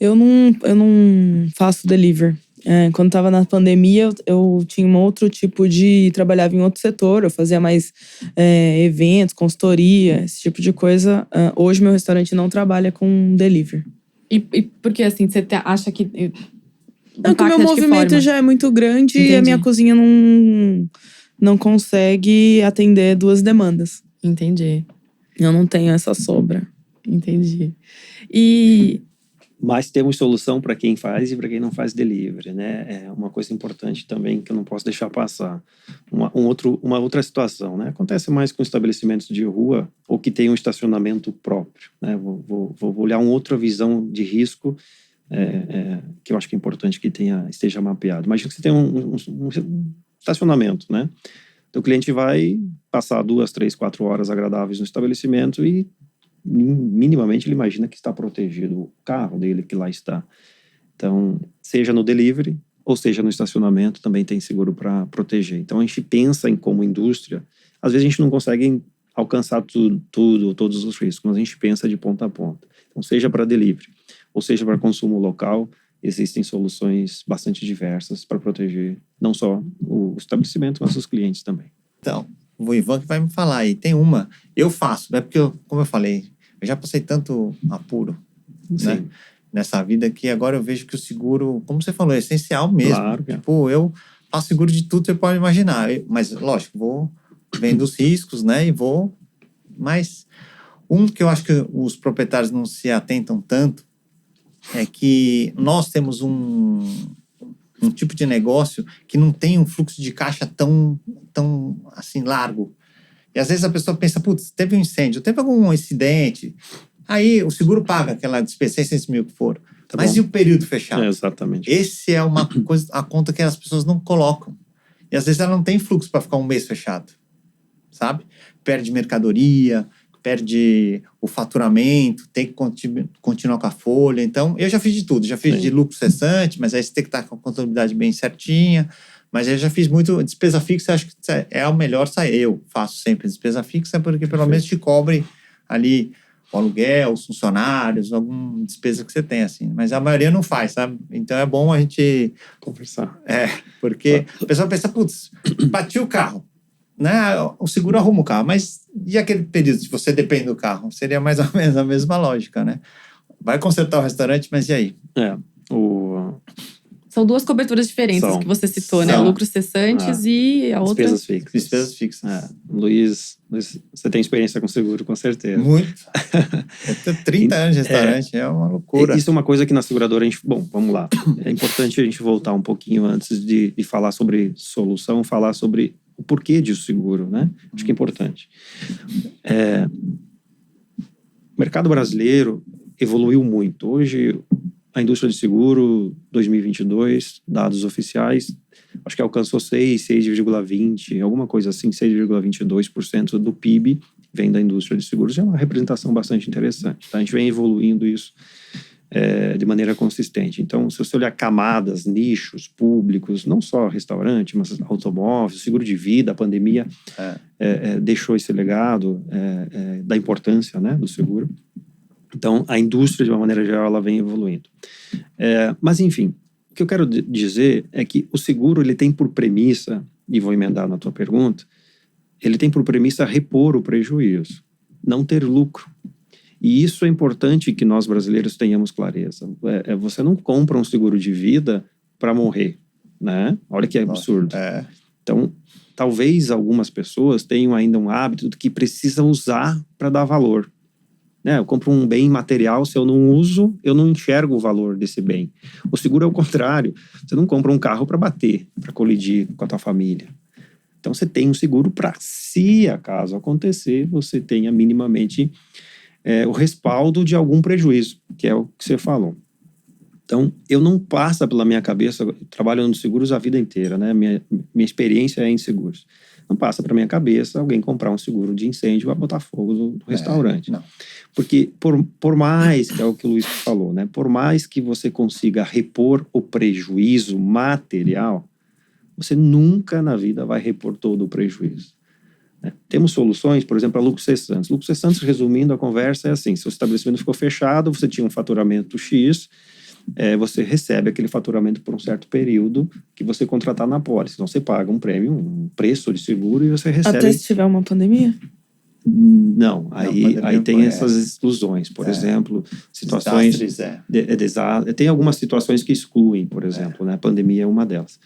Speaker 4: Eu não faço delivery. Quando estava na pandemia, eu tinha um outro tipo de... Trabalhava em outro setor, eu fazia mais eventos, consultoria, esse tipo de coisa. Hoje, meu restaurante não trabalha com delivery.
Speaker 2: E porque, assim, você acha que...
Speaker 4: Não, que o meu movimento já é muito grande. Entendi. E a minha cozinha não consegue atender 2 demandas.
Speaker 2: Entendi.
Speaker 4: Eu não tenho essa sobra.
Speaker 2: Entendi.
Speaker 5: Mas temos solução para quem faz e para quem não faz delivery, né? É uma coisa importante também que eu não posso deixar passar. Uma outra situação, né? Acontece mais com estabelecimentos de rua ou que tem um estacionamento próprio, né? Vou olhar uma outra visão de risco que eu acho que é importante que esteja mapeado. Imagina que você tem um estacionamento, né? Então, o cliente vai passar 2, 3, 4 horas agradáveis no estabelecimento e minimamente ele imagina que está protegido o carro dele que lá está. Então, seja no delivery ou seja no estacionamento, também tem seguro para proteger. Então, a gente pensa em como indústria, às vezes a gente não consegue alcançar todos os riscos, mas a gente pensa de ponta a ponta. Então, seja para delivery ou seja para consumo local, existem soluções bastante diversas para proteger não só o estabelecimento, mas os clientes também.
Speaker 3: Então, o Ivan que vai me falar aí. Tem uma, eu faço, né? Porque, como eu falei, Eu já passei tanto apuro,
Speaker 5: Sim.
Speaker 3: né? Nessa vida que agora eu vejo que o seguro, como você falou, é essencial mesmo.
Speaker 5: Claro.
Speaker 3: Tipo, eu faço seguro de tudo que você pode imaginar. Mas, lógico, vou vendo os riscos, né? Mas que eu acho que os proprietários não se atentam tanto é que nós temos um tipo de negócio que não tem um fluxo de caixa tão assim, largo. E às vezes a pessoa pensa, putz, teve um incêndio, teve algum incidente, aí o seguro paga aquela despesa, 600 mil que for.
Speaker 5: Tá
Speaker 3: mas
Speaker 5: bom.
Speaker 3: E o período fechado?
Speaker 5: Exatamente.
Speaker 3: Esse é uma coisa, a conta que as pessoas não colocam. E às vezes ela não tem fluxo para ficar um mês fechado, sabe? Perde mercadoria, perde o faturamento, tem que continuar com a folha. Então, eu já fiz de tudo. Já fiz de lucro cessante, mas aí você tem que estar com a contabilidade bem certinha. Mas eu já fiz muito despesa fixa, acho que é o melhor sair. Eu faço sempre despesa fixa, porque pelo menos te cobre ali o aluguel, os funcionários, alguma despesa que você tem, assim. Mas a maioria não faz, sabe? Então é bom a gente
Speaker 5: conversar.
Speaker 3: Porque o pessoal pensa, putz, bati o carro, né? O seguro arruma o carro, mas e aquele período se você depende do carro? Seria mais ou menos a mesma lógica, né? Vai consertar o restaurante, mas e aí?
Speaker 2: São duas coberturas diferentes que você citou, né? Lucros cessantes e a outra...
Speaker 3: Despesas fixas.
Speaker 5: Luiz, você tem experiência com seguro, com certeza.
Speaker 3: Muito. Eu tenho 30 anos de restaurante, é uma loucura.
Speaker 5: Isso é uma coisa que na seguradora a gente... Bom, vamos lá. É importante a gente voltar um pouquinho antes de falar sobre solução, falar sobre o porquê de seguro, né? Acho que é importante. O mercado brasileiro evoluiu muito. Hoje... A indústria de seguro, 2022, dados oficiais, acho que alcançou 6,20, alguma coisa assim, 6,22% do PIB vem da indústria de seguros. É uma representação bastante interessante. Tá? A gente vem evoluindo isso de maneira consistente. Então, se você olhar camadas, nichos, públicos, não só restaurante, mas automóveis, seguro de vida, a pandemia deixou esse legado da importância, né, do seguro. Então, a indústria, de uma maneira geral, ela vem evoluindo. Mas, enfim, o que eu quero dizer é que o seguro, ele tem por premissa, e vou emendar na tua pergunta, ele tem por premissa repor o prejuízo, não ter lucro. E isso é importante que nós brasileiros tenhamos clareza. Você não compra um seguro de vida para morrer, né? Olha que absurdo. Então, talvez algumas pessoas tenham ainda um hábito que precisa usar para dar valor. Eu compro um bem material, se eu não uso, eu não enxergo o valor desse bem. O seguro é o contrário. Você não compra um carro para bater, para colidir com a tua família. Então, você tem um seguro para, se acaso acontecer, você tenha minimamente o respaldo de algum prejuízo, que é o que você falou. Então, eu não passa pela minha cabeça, trabalhando nos seguros a vida inteira, né? Minha experiência é em seguros. Não passa para minha cabeça alguém comprar um seguro de incêndio para botar fogo no restaurante.
Speaker 3: Não.
Speaker 5: Porque por mais, que é o que o Luiz falou, né? Por mais que você consiga repor o prejuízo material, você nunca na vida vai repor todo o prejuízo. Né? Temos soluções, por exemplo, a lucros cessantes. Lucros cessantes, resumindo a conversa, é assim: se o estabelecimento ficou fechado, você tinha um faturamento X, você recebe aquele faturamento por um certo período que você contratar na pólice. Então, você paga um prêmio, um preço de seguro e você recebe...
Speaker 4: Até se tiver uma pandemia?
Speaker 5: Não, aí tem essas exclusões. Por exemplo, situações... Tem algumas situações que excluem, por exemplo, né? A pandemia é uma delas.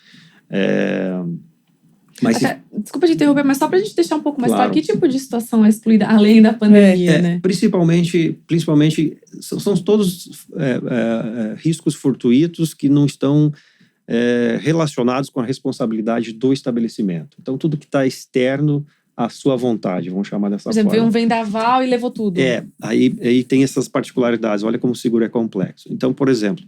Speaker 2: Desculpa te interromper, mas só para a gente deixar um pouco mais claro, que tipo de situação é excluída além da pandemia, né?
Speaker 5: Principalmente são todos riscos fortuitos que não estão relacionados com a responsabilidade do estabelecimento. Então, tudo que está externo à sua vontade, vamos chamar dessa forma.
Speaker 2: Por exemplo, veio um vendaval e levou tudo.
Speaker 5: Aí tem essas particularidades. Olha como o seguro é complexo. Então, por exemplo,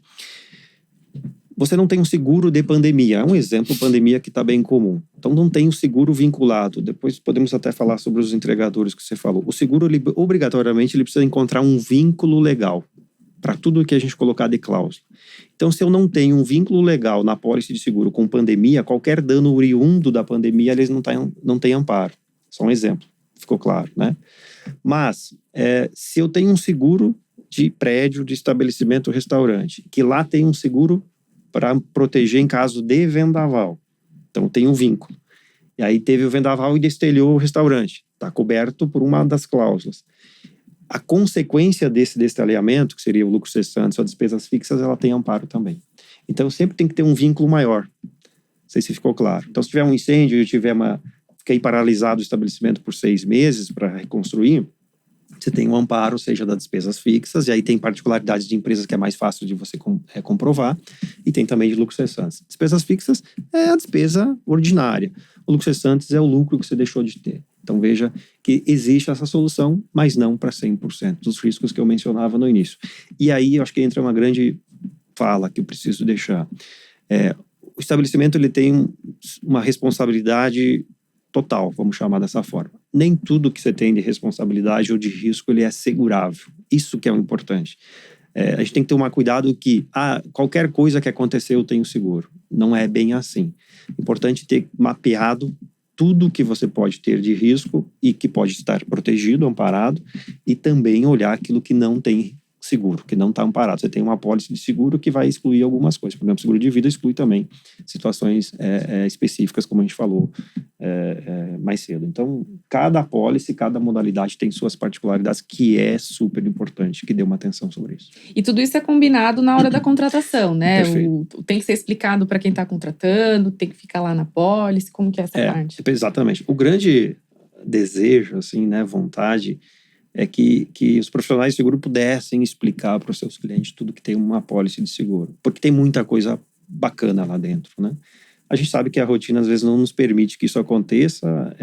Speaker 5: você não tem um seguro de pandemia. É um exemplo, pandemia que está bem comum. Então, não tem um seguro vinculado. Depois podemos até falar sobre os entregadores que você falou. O seguro, obrigatoriamente, ele precisa encontrar um vínculo legal para tudo que a gente colocar de cláusula. Então, se eu não tenho um vínculo legal na pólice de seguro com pandemia, qualquer dano oriundo da pandemia, eles não têm amparo. Só um exemplo. Ficou claro, né? Mas, se eu tenho um seguro de prédio, de estabelecimento, restaurante, que lá tem um seguro para proteger em caso de vendaval. Então, tem um vínculo. E aí teve o vendaval e destelhou o restaurante. Está coberto por uma das cláusulas. a consequência desse detalhamento, que seria o lucro cessante ou despesas fixas, ela tem amparo também. Então, sempre tem que ter um vínculo maior. Não sei se ficou claro. Então, se tiver um incêndio e fiquei paralisado o estabelecimento por 6 meses para reconstruir, você tem um amparo, seja das despesas fixas, e aí tem particularidades de empresas que é mais fácil de você comprovar, e tem também de lucros cessantes. Despesas fixas é a despesa ordinária. O lucro cessantes é o lucro que você deixou de ter. Então veja que existe essa solução, mas não para 100% dos riscos que eu mencionava no início. E aí eu acho que entra uma grande fala que eu preciso deixar. O estabelecimento ele tem uma responsabilidade total, vamos chamar dessa forma. Nem tudo que você tem de responsabilidade ou de risco ele é segurável. Isso que é o importante. A gente tem que tomar cuidado que qualquer coisa que acontecer eu tenho seguro. Não é bem assim. Importante ter mapeado tudo que você pode ter de risco e que pode estar protegido, amparado, e também olhar aquilo que não tem seguro, que não está amparado. Você tem uma apólice de seguro que vai excluir algumas coisas. Por exemplo, seguro de vida exclui também situações específicas, como a gente falou mais cedo. Então, cada apólice, cada modalidade tem suas particularidades, que é super importante, que dê uma atenção sobre isso.
Speaker 2: E tudo isso é combinado na hora da contratação, né? Tem que ser explicado para quem está contratando, tem que ficar lá na apólice, como que é essa parte?
Speaker 5: Exatamente. O grande desejo, assim, né, vontade, é que os profissionais de seguro pudessem explicar para os seus clientes tudo que tem uma apólice de seguro. Porque tem muita coisa bacana lá dentro, né? A gente sabe que a rotina, às vezes, não nos permite que isso aconteça,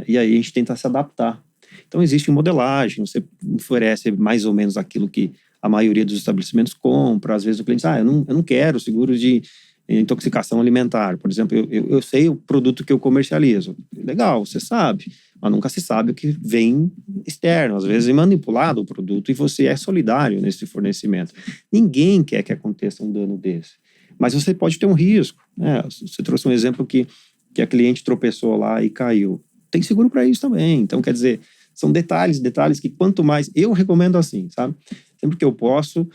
Speaker 5: e aí a gente tenta se adaptar. Então, existe modelagem, você oferece mais ou menos aquilo que a maioria dos estabelecimentos compra. Às vezes o cliente diz, eu não quero seguro de intoxicação alimentar. Por exemplo, eu sei o produto que eu comercializo. Legal, você sabe. Mas nunca se sabe o que vem externo. Às vezes é manipulado o produto e você é solidário nesse fornecimento. Ninguém quer que aconteça um dano desse. Mas você pode ter um risco, né? Você trouxe um exemplo que a cliente tropeçou lá e caiu. Tem seguro para isso também. Então, quer dizer, são detalhes que quanto mais... Eu recomendo assim, sabe? Sempre que eu posso,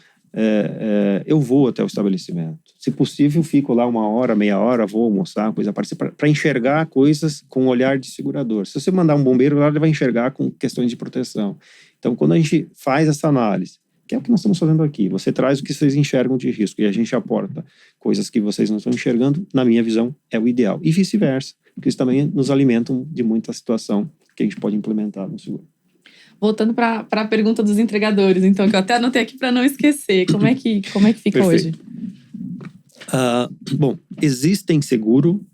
Speaker 5: eu vou até o estabelecimento. Se possível, fico lá 1 hora, meia hora, vou almoçar, coisa parecida, para enxergar coisas com o olhar de segurador. Se você mandar um bombeiro, ele vai enxergar com questões de proteção. Então, quando a gente faz essa análise, que é o que nós estamos fazendo aqui, você traz o que vocês enxergam de risco e a gente aporta coisas que vocês não estão enxergando, na minha visão, é o ideal. E vice-versa, porque isso também nos alimentam de muita situação que a gente pode implementar no seguro.
Speaker 2: Voltando para a pergunta dos entregadores, então, que eu até anotei aqui para não esquecer. Como é que fica hoje?
Speaker 5: Bom, existem seguro,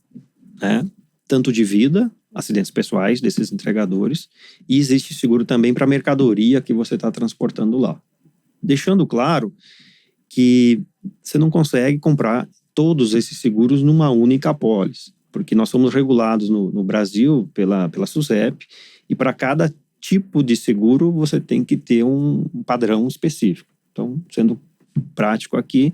Speaker 5: né, tanto de vida, acidentes pessoais desses entregadores, e existe seguro também para a mercadoria que você está transportando lá. Deixando claro que você não consegue comprar todos esses seguros numa única apólice, porque nós somos regulados no Brasil pela SUSEP, e para cada tipo de seguro você tem que ter um padrão específico. Então, sendo prático aqui,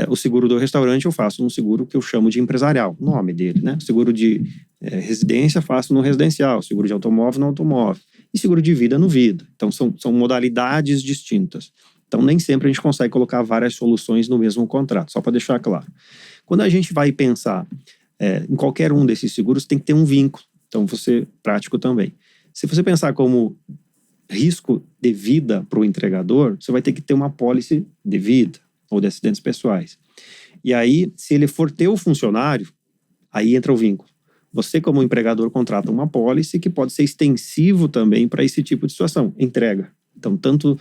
Speaker 5: o seguro do restaurante eu faço um seguro que eu chamo de empresarial, o nome dele, né? Seguro de residência faço no residencial, seguro de automóvel no automóvel, e seguro de vida no vida. Então, são modalidades distintas. Então, nem sempre a gente consegue colocar várias soluções no mesmo contrato, só para deixar claro. Quando a gente vai pensar em qualquer um desses seguros, tem que ter um vínculo. Então, prático também. Se você pensar como risco de vida para o entregador, você vai ter que ter uma apólice de vida ou de acidentes pessoais. E aí, se ele for teu funcionário, aí entra o vínculo. Você, como empregador, contrata uma apólice que pode ser extensivo também para esse tipo de situação, entrega. Então, tanto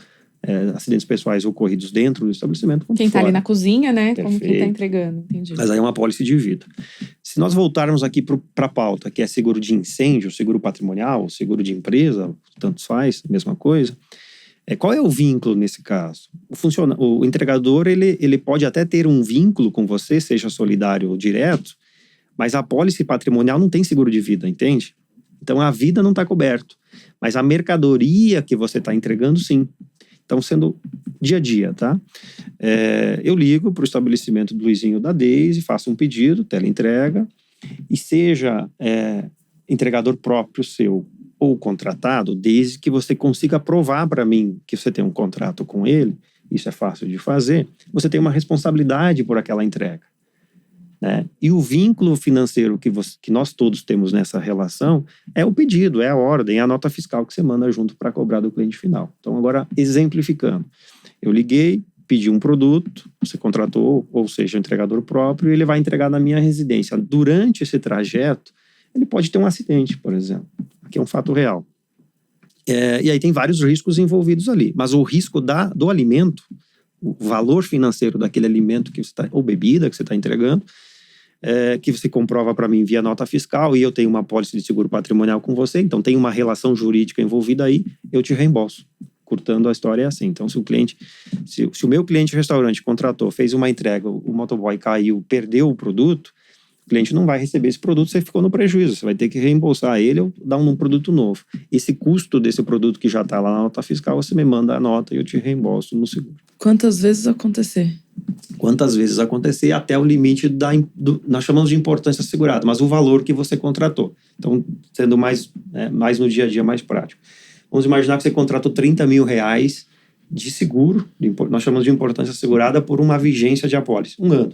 Speaker 5: acidentes pessoais ocorridos dentro do estabelecimento quanto
Speaker 2: quem está ali na cozinha, né?
Speaker 5: Perfeito.
Speaker 2: Como quem está entregando, entendi.
Speaker 5: Mas aí é uma apólice de vida. Se nós voltarmos aqui para a pauta, que é seguro de incêndio, seguro patrimonial, seguro de empresa, tanto faz, mesma coisa. Qual é o vínculo nesse caso? O entregador, ele pode até ter um vínculo com você, seja solidário ou direto, mas a apólice patrimonial não tem seguro de vida, entende? Então, a vida não está coberto. Mas a mercadoria que você está entregando, sim. Então, sendo dia a dia, tá? Eu ligo para o estabelecimento do Luizinho da Deise, faço um pedido, teleentrega, e seja entregador próprio seu ou contratado, desde que você consiga provar para mim que você tem um contrato com ele, isso é fácil de fazer, você tem uma responsabilidade por aquela entrega. né? E o vínculo financeiro que nós todos temos nessa relação é o pedido, é a ordem, é a nota fiscal que você manda junto para cobrar do cliente final. Então, agora, exemplificando. Eu liguei, pedi um produto, você contratou, ou seja, o entregador próprio, e ele vai entregar na minha residência. Durante esse trajeto, ele pode ter um acidente, por exemplo. Aqui é um fato real. E aí tem vários riscos envolvidos ali. Mas o risco do alimento, o valor financeiro daquele alimento que você ou bebida que você está entregando, que você comprova para mim via nota fiscal, e eu tenho uma apólice de seguro patrimonial com você, então tem uma relação jurídica envolvida aí, eu te reembolso. Curtando a história é assim. Então, se o meu cliente restaurante contratou, fez uma entrega, o motoboy caiu, perdeu o produto, o cliente não vai receber esse produto, você ficou no prejuízo, você vai ter que reembolsar ele ou dar um produto novo. Esse custo desse produto que já está lá na nota fiscal, você me manda a nota e eu te reembolso no seguro.
Speaker 4: Quantas vezes acontecer?
Speaker 5: Quantas vezes acontecer até o limite nós chamamos de importância assegurada, mas o valor que você contratou. Então, sendo mais no dia a dia mais prático. Vamos imaginar que você contratou R$30 mil de seguro, nós chamamos de importância assegurada por uma vigência de apólice, 1 ano.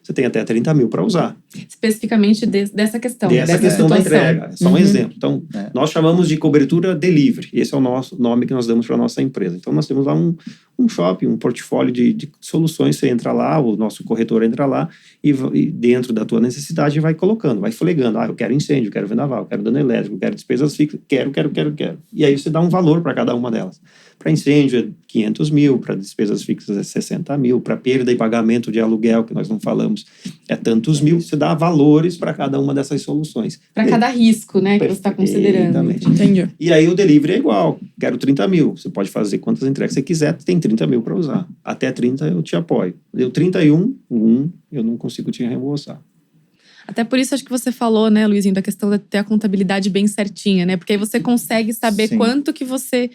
Speaker 5: Você tem até 30 mil para usar.
Speaker 2: Especificamente dessa questão.
Speaker 5: Dessa questão da entrega. É só um exemplo. Então, nós chamamos de cobertura delivery. Esse é o nosso nome que nós damos para a nossa empresa. Então, nós temos lá um shopping, um portfólio de soluções. Você entra lá, o nosso corretor entra lá e dentro da tua necessidade vai colocando, vai flegando. Eu quero incêndio, eu quero vendaval, eu quero dano elétrico, eu quero despesas fixas, quero. E aí você dá um valor para cada uma delas. Para incêndio é 500 mil, para despesas fixas é 60 mil, para perda e pagamento de aluguel, que nós não falamos, é tantos mil. Você dá valores para cada uma dessas soluções.
Speaker 2: Para cada risco, né, que você está considerando.
Speaker 4: Entendi.
Speaker 5: E aí o delivery é igual. Quero 30 mil. Você pode fazer quantas entregas você quiser, tem 30 mil para usar. Até 30 eu te apoio. Deu 31, eu não consigo te reembolsar.
Speaker 2: Até por isso acho que você falou, né, Luizinho, da questão de ter a contabilidade bem certinha, né? Porque aí você consegue saber quanto que você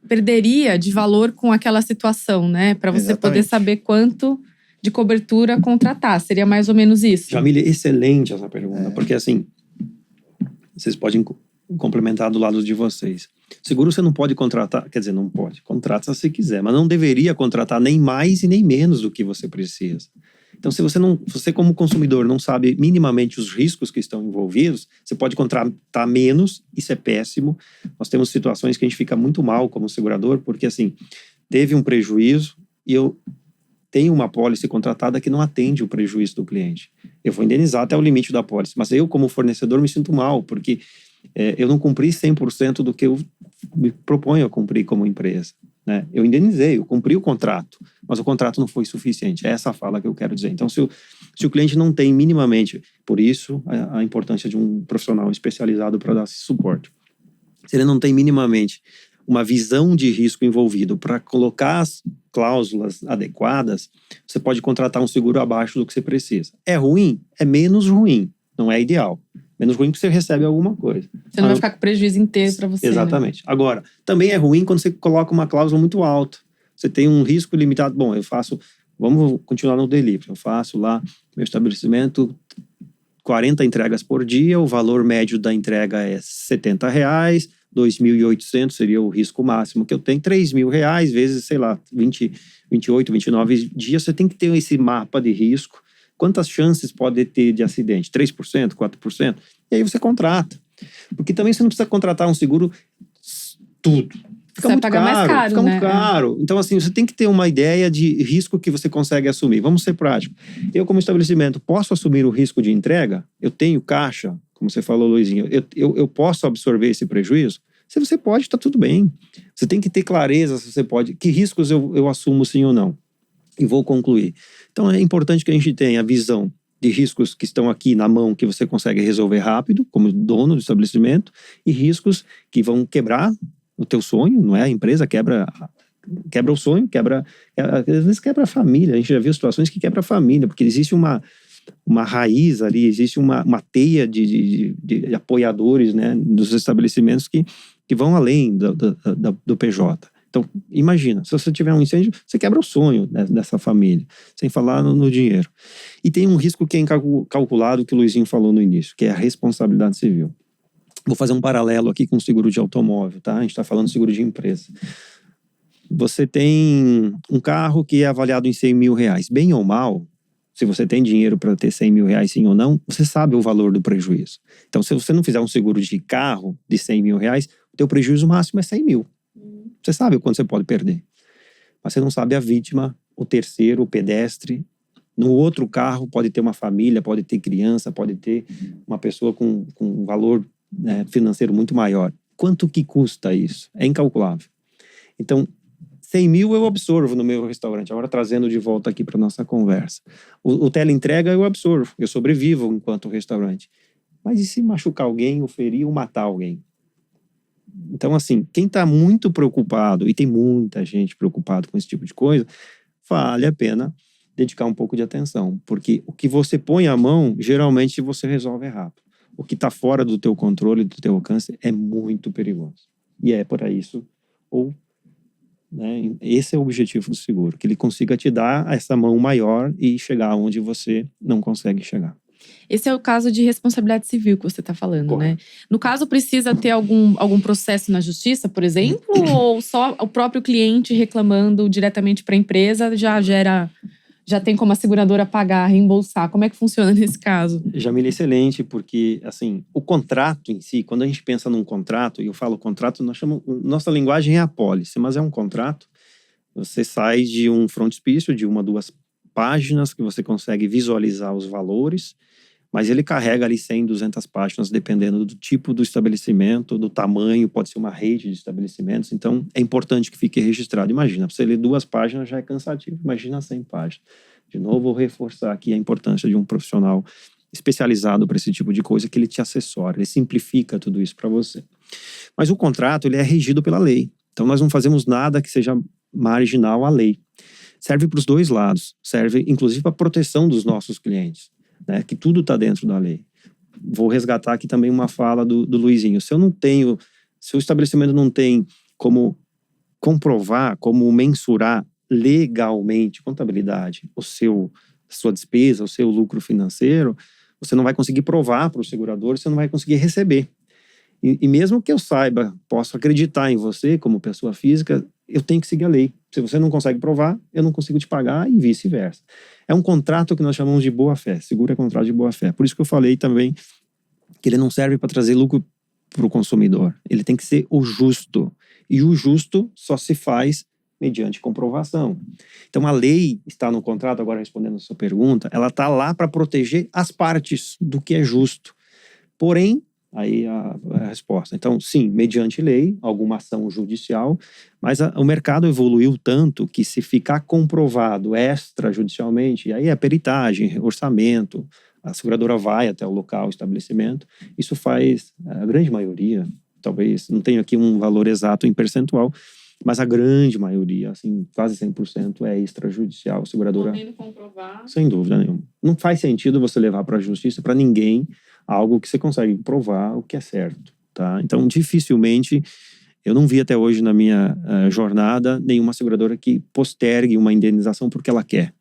Speaker 2: perderia de valor com aquela situação, né? Para você poder saber quanto de cobertura contratar. Seria mais ou menos isso.
Speaker 5: Jamília, excelente essa pergunta. Porque assim, vocês podem complementar do lado de vocês. Seguro você não pode contratar, quer dizer, não pode. Contrata se quiser, mas não deveria contratar nem mais e nem menos do que você precisa. Então, se você como consumidor não sabe minimamente os riscos que estão envolvidos, você pode contratar menos, isso é péssimo. Nós temos situações que a gente fica muito mal como segurador, porque assim, teve um prejuízo e eu tenho uma apólice contratada que não atende o prejuízo do cliente. Eu vou indenizar até o limite da apólice, mas eu como fornecedor me sinto mal, porque eu não cumpri 100% do que eu me proponho a cumprir como empresa. Né? Eu indenizei, eu cumpri o contrato, mas o contrato não foi suficiente. É essa a fala que eu quero dizer. Então, se o cliente não tem minimamente, por isso a importância de um profissional especializado para dar esse suporte. Se ele não tem minimamente uma visão de risco envolvido para colocar as cláusulas adequadas, você pode contratar um seguro abaixo do que você precisa. É ruim? É menos ruim, não é ideal. Menos ruim que você recebe alguma coisa.
Speaker 2: Você não vai ficar com prejuízo inteiro para você.
Speaker 5: Exatamente.
Speaker 2: Né?
Speaker 5: Agora, também é ruim quando você coloca uma cláusula muito alta. Você tem um risco limitado. Bom, vamos continuar no delivery. Eu faço lá, meu estabelecimento, 40 entregas por dia, o valor médio da entrega é R$70, 2.800 seria o risco máximo que eu tenho, R$3.000 vezes, sei lá, 28, 29 dias, você tem que ter esse mapa de risco. Quantas chances pode ter de acidente? 3%, 4%? E aí você contrata. Porque também você não precisa contratar um seguro tudo. Fica muito caro,
Speaker 2: mais caro,
Speaker 5: fica
Speaker 2: né?
Speaker 5: muito caro. Então, assim, você tem que ter uma ideia de risco que você consegue assumir. Vamos ser práticos. Eu, como estabelecimento, posso assumir o risco de entrega? Eu tenho caixa, como você falou, Luizinho. Eu posso absorver esse prejuízo? Se você pode, está tudo bem. Você tem que ter clareza se você pode. Que riscos eu assumo sim ou não? E vou concluir. Então, é importante que a gente tenha a visão de riscos que estão aqui na mão, que você consegue resolver rápido, como dono do estabelecimento, e riscos que vão quebrar o teu sonho, não é? A empresa quebra o sonho, às vezes quebra a família. A gente já viu situações que quebra a família, porque existe uma raiz ali, existe uma teia de apoiadores, né, dos estabelecimentos que vão além do PJ. Então, imagina, se você tiver um incêndio, você quebra o sonho dessa família, sem falar no dinheiro. E tem um risco que é calculado, que o Luizinho falou no início, que é a responsabilidade civil. Vou fazer um paralelo aqui com o seguro de automóvel, tá? A gente está falando de seguro de empresa. Você tem um carro que é avaliado em R$100 mil. Bem ou mal, se você tem dinheiro para ter 100 mil reais sim ou não, você sabe o valor do prejuízo. Então, se você não fizer um seguro de carro de 100 mil reais, o teu prejuízo máximo é 100 mil. Você sabe o quanto você pode perder. Mas você não sabe a vítima, o terceiro, o pedestre. No outro carro pode ter uma família, pode ter criança, pode ter uma pessoa com um valor, né, financeiro muito maior. Quanto que custa isso? É incalculável. Então, 100 mil eu absorvo no meu restaurante. Agora trazendo de volta aqui para nossa conversa. O teleentrega eu absorvo. Eu sobrevivo enquanto restaurante. Mas e se machucar alguém, ou ferir, ou matar alguém? Então, assim, quem está muito preocupado, e tem muita gente preocupada com esse tipo de coisa, vale a pena dedicar um pouco de atenção. Porque o que você põe à mão, geralmente você resolve rápido. O que está fora do teu controle, do teu alcance, é muito perigoso. E é por isso, né, esse é o objetivo do seguro, que ele consiga te dar essa mão maior e chegar onde você não consegue chegar.
Speaker 2: Esse é o caso de responsabilidade civil que você está falando, né? No caso, precisa ter algum processo na justiça, por exemplo? Ou só o próprio cliente reclamando diretamente para a empresa já tem como a seguradora pagar, reembolsar? Como é que funciona nesse caso?
Speaker 5: Jamile, excelente, porque assim, o contrato em si, quando a gente pensa num contrato, e eu falo contrato, nossa linguagem é apólice, mas é um contrato. Você sai de um frontispício, de 1 a 2 páginas, que você consegue visualizar os valores, mas ele carrega ali 100, 200 páginas, dependendo do tipo do estabelecimento, do tamanho, pode ser uma rede de estabelecimentos. Então, é importante que fique registrado. Imagina, para você ler 2 páginas já é cansativo, imagina 100 páginas. De novo, vou reforçar aqui a importância de um profissional especializado para esse tipo de coisa, que ele te assessora, ele simplifica tudo isso para você. Mas o contrato, ele é regido pela lei. Então, nós não fazemos nada que seja marginal à lei. Serve para os dois lados, serve inclusive para a proteção dos nossos clientes. Né, que tudo está dentro da lei. Vou resgatar aqui também uma fala do Luizinho. Se o estabelecimento não tem como comprovar, como mensurar legalmente, contabilidade, sua despesa, o seu lucro financeiro, você não vai conseguir provar para o segurador, você não vai conseguir receber. E mesmo que eu saiba, posso acreditar em você como pessoa física, eu tenho que seguir a lei. Se você não consegue provar, eu não consigo te pagar e vice-versa. É um contrato que nós chamamos de boa-fé. Seguro é contrato de boa-fé. Por isso que eu falei também que ele não serve para trazer lucro para o consumidor. Ele tem que ser o justo. E o justo só se faz mediante comprovação. Então, a lei está no contrato, agora respondendo a sua pergunta, ela está lá para proteger as partes do que é justo. Porém, aí a resposta. Então, sim, mediante lei, alguma ação judicial, mas o mercado evoluiu tanto que se ficar comprovado extrajudicialmente, aí é peritagem, orçamento, a seguradora vai até o local, o estabelecimento, isso faz a grande maioria, talvez, não tenho aqui um valor exato em percentual, mas a grande maioria, assim, quase 100% é extrajudicial, a seguradora...
Speaker 2: Podendo comprovar.
Speaker 5: Sem dúvida nenhuma. Não faz sentido você levar para a justiça, para ninguém, algo que você consegue provar o que é certo, tá? Então, dificilmente, eu não vi até hoje na minha jornada nenhuma seguradora que postergue uma indenização porque ela quer.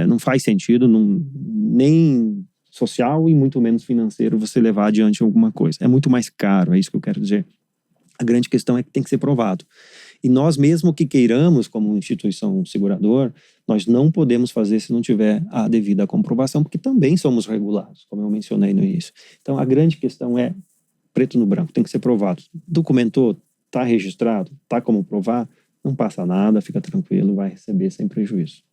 Speaker 5: Não faz sentido, nem social e muito menos financeiro, você levar adiante alguma coisa. É muito mais caro, é isso que eu quero dizer. A grande questão é que tem que ser provado. E nós, mesmo que queiramos, como instituição segurador, nós não podemos fazer se não tiver a devida comprovação, porque também somos regulados, como eu mencionei no início. Então, a grande questão é preto no branco, tem que ser provado. Documentou, está registrado, está como provar, não passa nada, fica tranquilo, vai receber sem prejuízo.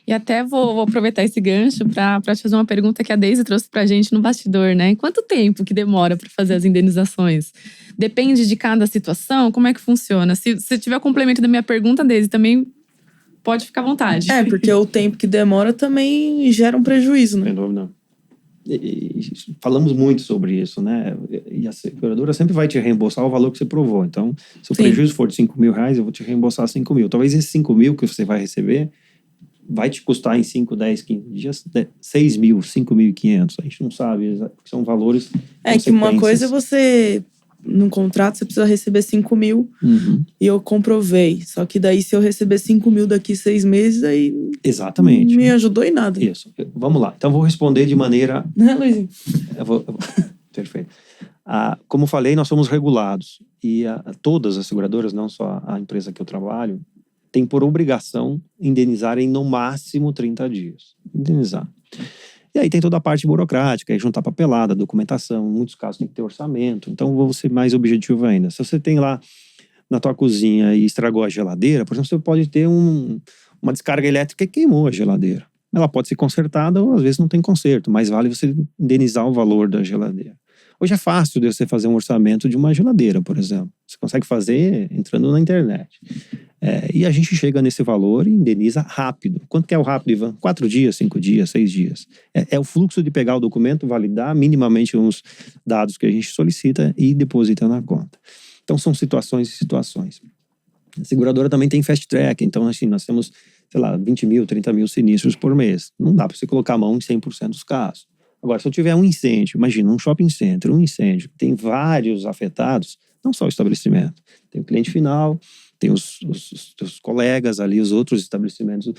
Speaker 2: E até vou aproveitar esse gancho para te fazer uma pergunta que a Deise trouxe pra gente no bastidor, né? Quanto tempo que demora para fazer as indenizações? Depende de cada situação? Como é que funciona? Se tiver complemento da minha pergunta, Deise, também pode ficar à vontade.
Speaker 4: Porque o tempo que demora também gera um prejuízo, né?
Speaker 5: Sem dúvida. E falamos muito sobre isso, né? E a seguradora sempre vai te reembolsar o valor que você provou. Então, se o prejuízo for de 5 mil reais, eu vou te reembolsar 5 mil. Talvez esses 5 mil que você vai receber vai te custar em 5, 10, 15 dias 6 mil, 5.500. A gente não sabe, são valores.
Speaker 4: Que uma coisa é você, num contrato, você precisa receber 5 mil e eu comprovei. Só que daí, se eu receber 5 mil daqui 6 meses, aí.
Speaker 5: Exatamente.
Speaker 4: Não me ajudou em nada.
Speaker 5: Isso. Vamos lá. Então, vou responder de maneira.
Speaker 4: Né, Luizinho?
Speaker 5: Perfeito. Como falei, nós somos regulados. E todas as seguradoras, não só a empresa que eu trabalho, tem por obrigação indenizar em no máximo 30 dias. Indenizar. E aí tem toda a parte burocrática, aí juntar papelada, documentação, em muitos casos tem que ter orçamento. Então, vou ser mais objetivo ainda. Se você tem lá na tua cozinha e estragou a geladeira, por exemplo, você pode ter uma descarga elétrica que queimou a geladeira. Ela pode ser consertada ou às vezes não tem conserto, mas vale você indenizar o valor da geladeira. Hoje é fácil de você fazer um orçamento de uma geladeira, por exemplo. Você consegue fazer entrando na internet. E a gente chega nesse valor e indeniza rápido. Quanto que é o rápido, Ivan? 4 dias, 5 dias, 6 dias. É o fluxo de pegar o documento, validar minimamente uns dados que a gente solicita e deposita na conta. Então são situações e situações. A seguradora também tem fast track, então assim, nós temos, sei lá, 20 mil, 30 mil sinistros por mês. Não dá para você colocar a mão em 100% dos casos. Agora, se eu tiver um incêndio, imagina, um shopping center, um incêndio, tem vários afetados, não só o estabelecimento, tem o cliente final, tem os colegas ali, os outros estabelecimentos.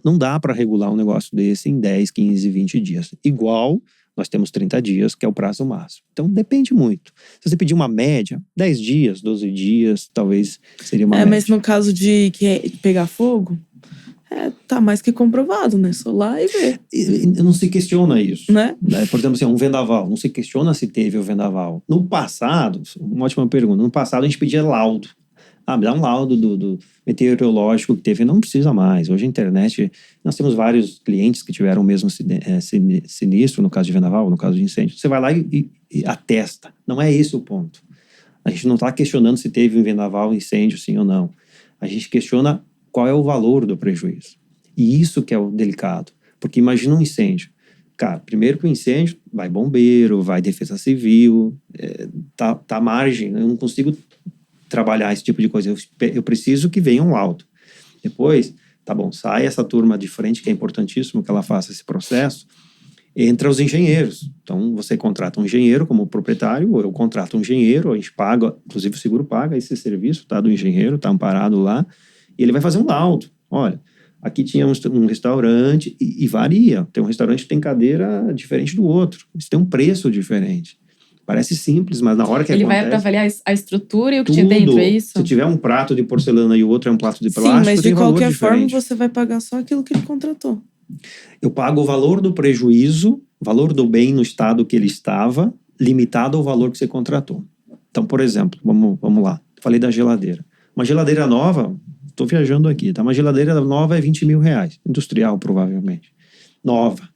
Speaker 5: Não dá para regular um negócio desse em 10, 15, 20 dias. Igual nós temos 30 dias, que é o prazo máximo. Então, depende muito. Se você pedir uma média, 10 dias, 12 dias, talvez seria uma média.
Speaker 4: Mas no caso de pegar fogo, tá mais que comprovado, né? Só lá e ver.
Speaker 5: Não se questiona isso.
Speaker 4: Né?
Speaker 5: Por exemplo, assim, um vendaval. Não se questiona se teve o vendaval. No passado, uma ótima pergunta, no passado a gente pedia laudo. Me dá um laudo do meteorológico que teve. Não precisa mais. Hoje a internet, nós temos vários clientes que tiveram o mesmo sinistro, no caso de vendaval, no caso de incêndio. Você vai lá e atesta. Não é esse o ponto. A gente não está questionando se teve um vendaval, incêndio, sim ou não. A gente questiona qual é o valor do prejuízo. E isso que é o delicado. Porque imagina um incêndio. Cara, primeiro que o incêndio, vai bombeiro, vai defesa civil, tá à margem. Eu não consigo trabalhar esse tipo de coisa. Eu preciso que venha um laudo. Depois, tá bom, sai essa turma de frente, que é importantíssimo que ela faça esse processo, entra os engenheiros. Então, você contrata um engenheiro como proprietário, ou eu contrato um engenheiro, a gente paga, inclusive o seguro paga esse serviço, tá, do engenheiro, tá amparado lá, e ele vai fazer um laudo. Olha, aqui tinha um restaurante, e varia. Tem um restaurante que tem cadeira diferente do outro. Isso tem um preço diferente. Parece simples, mas na hora que
Speaker 2: ele
Speaker 5: acontece...
Speaker 2: Ele vai para avaliar a estrutura e o que
Speaker 5: tudo.
Speaker 2: tinha dentro, é isso?
Speaker 5: Se tiver um prato de porcelana e o outro é um prato de plástico,
Speaker 4: sim, mas de qualquer forma
Speaker 5: diferente.
Speaker 4: você vai pagar só aquilo que ele contratou.
Speaker 5: Eu pago o valor do prejuízo, valor do bem no estado que ele estava, limitado ao valor que você contratou. Então, por exemplo, vamos lá. Falei da geladeira. Uma geladeira nova, estou viajando aqui, tá? Uma geladeira nova é 20 mil reais. Industrial, provavelmente. Nova.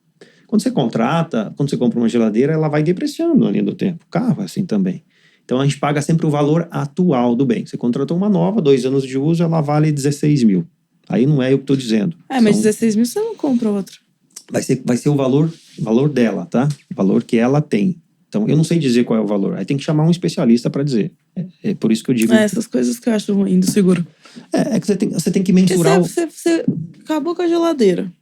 Speaker 5: Quando você compra uma geladeira, ela vai depreciando na linha do tempo. Carro, assim também. Então, a gente paga sempre o valor atual do bem. Você contratou uma nova, 2 anos de uso, ela vale 16 mil. Aí não é eu que estou dizendo.
Speaker 4: Mas 16 mil você não compra outra.
Speaker 5: Vai ser o valor dela, tá? O valor que ela tem. Então, eu não sei dizer qual é o valor. Aí tem que chamar um especialista para dizer. É por isso que eu digo...
Speaker 4: essas coisas que eu acho ruim do seguro.
Speaker 5: É que você tem que mensurar...
Speaker 4: Você acabou com a geladeira.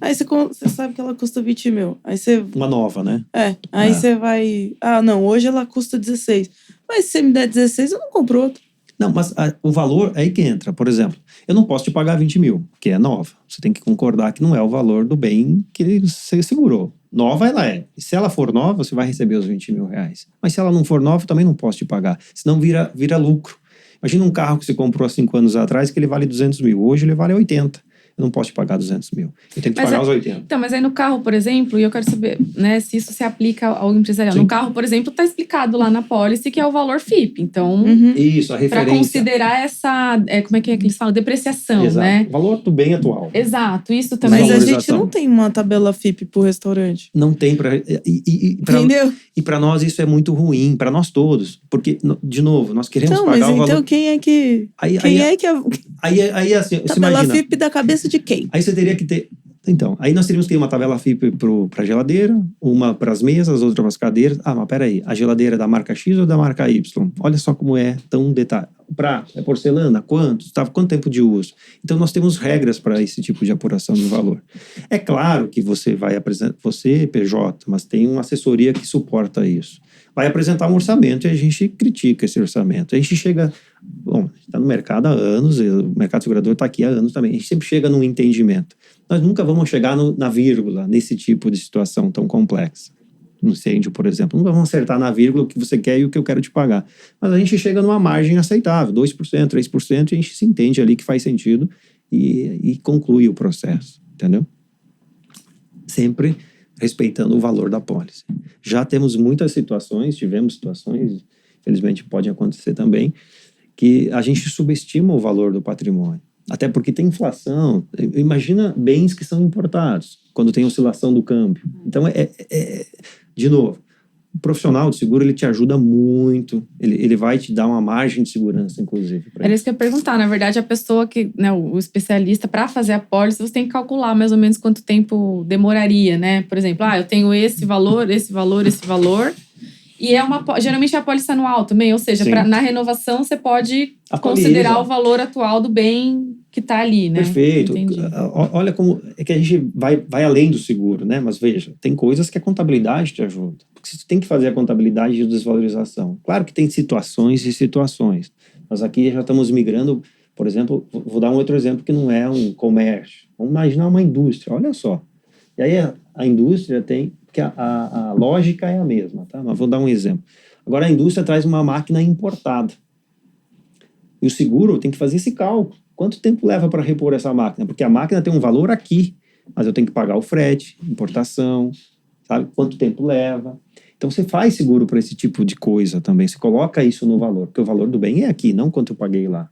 Speaker 4: Aí você sabe que ela custa 20 mil. Aí você...
Speaker 5: Uma nova, né?
Speaker 4: Aí você vai... não, hoje ela custa 16. Mas se você me der 16, eu não compro outra.
Speaker 5: Não, mas o valor é aí que entra. Por exemplo, eu não posso te pagar 20 mil, que é nova. Você tem que concordar que não é o valor do bem que você segurou. Nova ela é. E se ela for nova, você vai receber os 20 mil reais. Mas se ela não for nova, eu também não posso te pagar. Senão vira lucro. Imagina um carro que você comprou há 5 anos atrás que ele vale 200 mil. Hoje ele vale 80. Eu não posso te pagar 200 mil. Eu tenho que te pagar os 80.
Speaker 2: Então, mas aí no carro, por exemplo, e eu quero saber, né, se isso se aplica ao empresarial. Sim. No carro, por exemplo, está explicado lá na pólice que é o valor FIP. Então,
Speaker 5: isso, a referência.
Speaker 2: Para considerar essa, como é que eles falam? Depreciação,
Speaker 5: exato,
Speaker 2: né?
Speaker 5: O valor do bem atual.
Speaker 2: Exato, isso também.
Speaker 4: Mas a gente não tem uma tabela FIP pro restaurante.
Speaker 5: Não tem para...
Speaker 4: Entendeu?
Speaker 5: E para nós isso é muito ruim, para nós todos. Porque, de novo, nós queremos pagar o valor...
Speaker 4: Então quem é que...
Speaker 5: Aí assim, você
Speaker 4: tabela
Speaker 5: imagina...
Speaker 4: FIP da cabeça de quem?
Speaker 5: Aí você teria que ter... Então, aí nós teríamos que ter uma tabela FIP para a geladeira, uma para as mesas, outra para as cadeiras. Mas peraí, a geladeira é da marca X ou da marca Y? Olha só como é tão detalhe. O prato é porcelana? Quanto tempo de uso? Então, nós temos regras para esse tipo de apuração de valor. É claro que você vai apresentar, você, PJ, mas tem uma assessoria que suporta isso. Vai apresentar um orçamento e a gente critica esse orçamento. A gente chega... Bom, está no mercado há anos, o mercado segurador está aqui há anos também. A gente sempre chega num entendimento. Nós nunca vamos chegar na vírgula, nesse tipo de situação tão complexa. No incêndio, por exemplo. Nunca vamos acertar na vírgula o que você quer e o que eu quero te pagar. Mas a gente chega numa margem aceitável, 2%, 3%, e a gente se entende ali que faz sentido e conclui o processo, entendeu? sempre respeitando o valor da pólice. Já tivemos situações, infelizmente pode acontecer também, que a gente subestima o valor do patrimônio. Até porque tem inflação. Imagina bens que são importados, quando tem oscilação do câmbio. Então, de novo, o profissional de seguro, ele te ajuda muito, ele vai te dar uma margem de segurança, inclusive.
Speaker 2: Era isso que eu ia perguntar. Na verdade, a pessoa que, né, o especialista, para fazer a pólice, você tem que calcular mais ou menos quanto tempo demoraria, né? Por exemplo, eu tenho esse valor, esse valor, esse valor. E geralmente é a pólice anual também, ou seja, na renovação você pode considerar o valor atual do bem que está ali, né?
Speaker 5: Perfeito.
Speaker 2: Entendi.
Speaker 5: Olha como é que a gente vai além do seguro, né? Mas veja, tem coisas que a contabilidade te ajuda. Porque você tem que fazer a contabilidade de desvalorização. Claro que tem situações e situações. Mas aqui já estamos migrando, por exemplo, vou dar um outro exemplo que não é um comércio. Vamos imaginar uma indústria, olha só. E aí a indústria tem... que a lógica é a mesma, tá? Mas vou dar um exemplo. Agora a indústria traz uma máquina importada. E o seguro tem que fazer esse cálculo. Quanto tempo leva para repor essa máquina? Porque a máquina tem um valor aqui, mas eu tenho que pagar o frete, importação, sabe? Quanto tempo leva? Então você faz seguro para esse tipo de coisa também. Você coloca isso no valor, porque o valor do bem é aqui, não quanto eu paguei lá.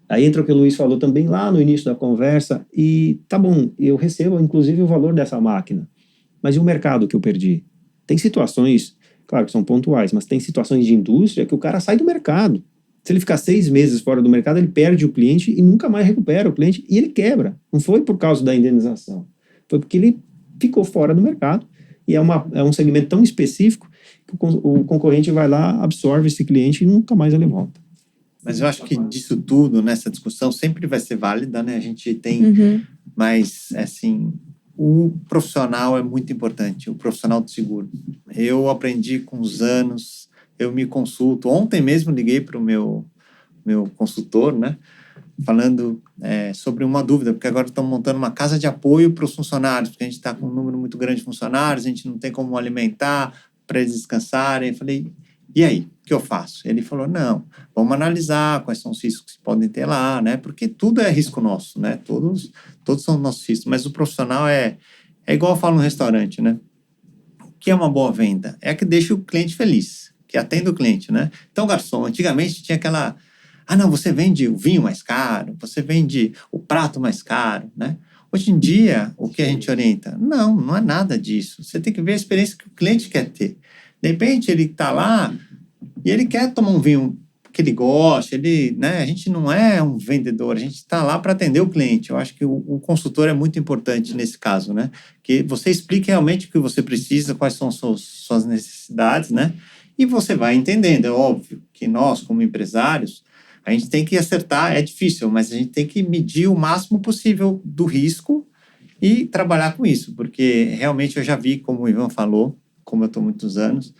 Speaker 5: Aí entra o que o Luiz falou também lá no início da conversa. E tá bom, eu recebo inclusive o valor dessa máquina. Mas e o mercado que eu perdi? Tem situações, claro que são pontuais, mas tem situações de indústria que o cara sai do mercado. Se ele ficar 6 meses fora do mercado, ele perde o cliente e nunca mais recupera o cliente e ele quebra. Não foi por causa da indenização. Foi porque ele ficou fora do mercado e é um segmento tão específico que o concorrente vai lá, absorve esse cliente e nunca mais ele volta.
Speaker 3: Mas eu acho que disso tudo, nessa discussão, sempre vai ser válida, né? A gente tem mais, assim... O profissional é muito importante, o profissional do seguro. Eu aprendi com os anos, eu me consulto. Ontem mesmo liguei para o meu consultor, né? Falando sobre uma dúvida, porque agora estamos montando uma casa de apoio para os funcionários, porque a gente está com um número muito grande de funcionários, a gente não tem como alimentar para eles descansarem. Eu falei, e aí, o que eu faço? Ele falou, não, vamos analisar quais são os riscos que podem ter lá, né? Porque tudo é risco nosso, né? Todos são nossos riscos, mas o profissional é igual eu falo no restaurante, né? O que é uma boa venda? É a que deixa o cliente feliz, que atende o cliente, né? Então, garçom, antigamente tinha aquela... não, você vende o vinho mais caro, você vende o prato mais caro, né? Hoje em dia, o que a gente orienta? Não é nada disso. Você tem que ver a experiência que o cliente quer ter. De repente, ele está lá e ele quer tomar um vinho que ele gosta, né? A gente não é um vendedor, a gente está lá para atender o cliente. Eu acho que o consultor é muito importante nesse caso, né? Que você explique realmente o que você precisa, quais são suas necessidades, né? E você vai entendendo. É óbvio que nós, como empresários, a gente tem que acertar, é difícil, mas a gente tem que medir o máximo possível do risco e trabalhar com isso, porque realmente eu já vi, como o Ivan falou, como eu estou há muitos anos,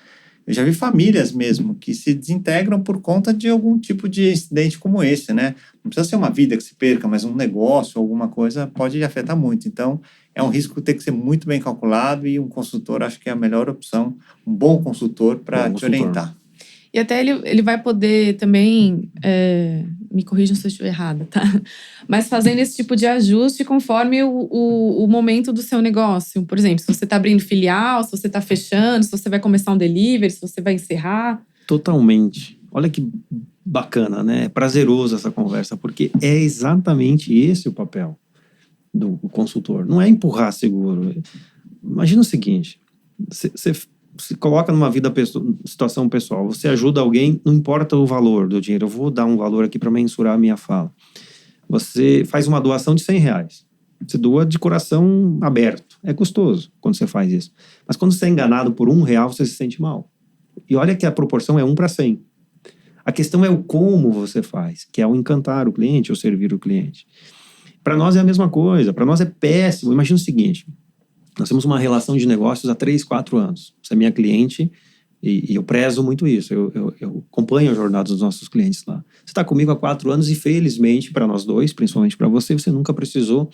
Speaker 3: eu já vi famílias mesmo que se desintegram por conta de algum tipo de incidente como esse, né? Não precisa ser uma vida que se perca, mas um negócio, alguma coisa pode afetar muito. Então, é um risco que tem que ser muito bem calculado e um consultor, acho que é a melhor opção, um bom consultor para te orientar.
Speaker 2: E até ele vai poder também, me corrijam se eu estiver errada, tá? Mas fazendo esse tipo de ajuste conforme o momento do seu negócio. Por exemplo, se você está abrindo filial, se você está fechando, se você vai começar um delivery, se você vai encerrar.
Speaker 5: Totalmente. Olha que bacana, né? É prazeroso essa conversa, porque é exatamente esse o papel do consultor. Não é empurrar seguro. Imagina o seguinte, você se coloca numa situação pessoal, você ajuda alguém, não importa o valor do dinheiro, eu vou dar um valor aqui para mensurar a minha fala. Você faz uma doação de R$100, você doa de coração aberto, é custoso quando você faz isso, mas quando você é enganado por R$1, você se sente mal. E olha que a proporção é 1 para 100. A questão é o como você faz, que é o encantar o cliente ou servir o cliente. Para nós é a mesma coisa, para nós é péssimo. Imagina o seguinte, nós temos uma relação de negócios há 3, 4 anos. Você é minha cliente e eu prezo muito isso. Eu acompanho a jornada dos nossos clientes lá. Você está comigo há 4 anos e, felizmente, para nós dois, principalmente para você, você nunca precisou.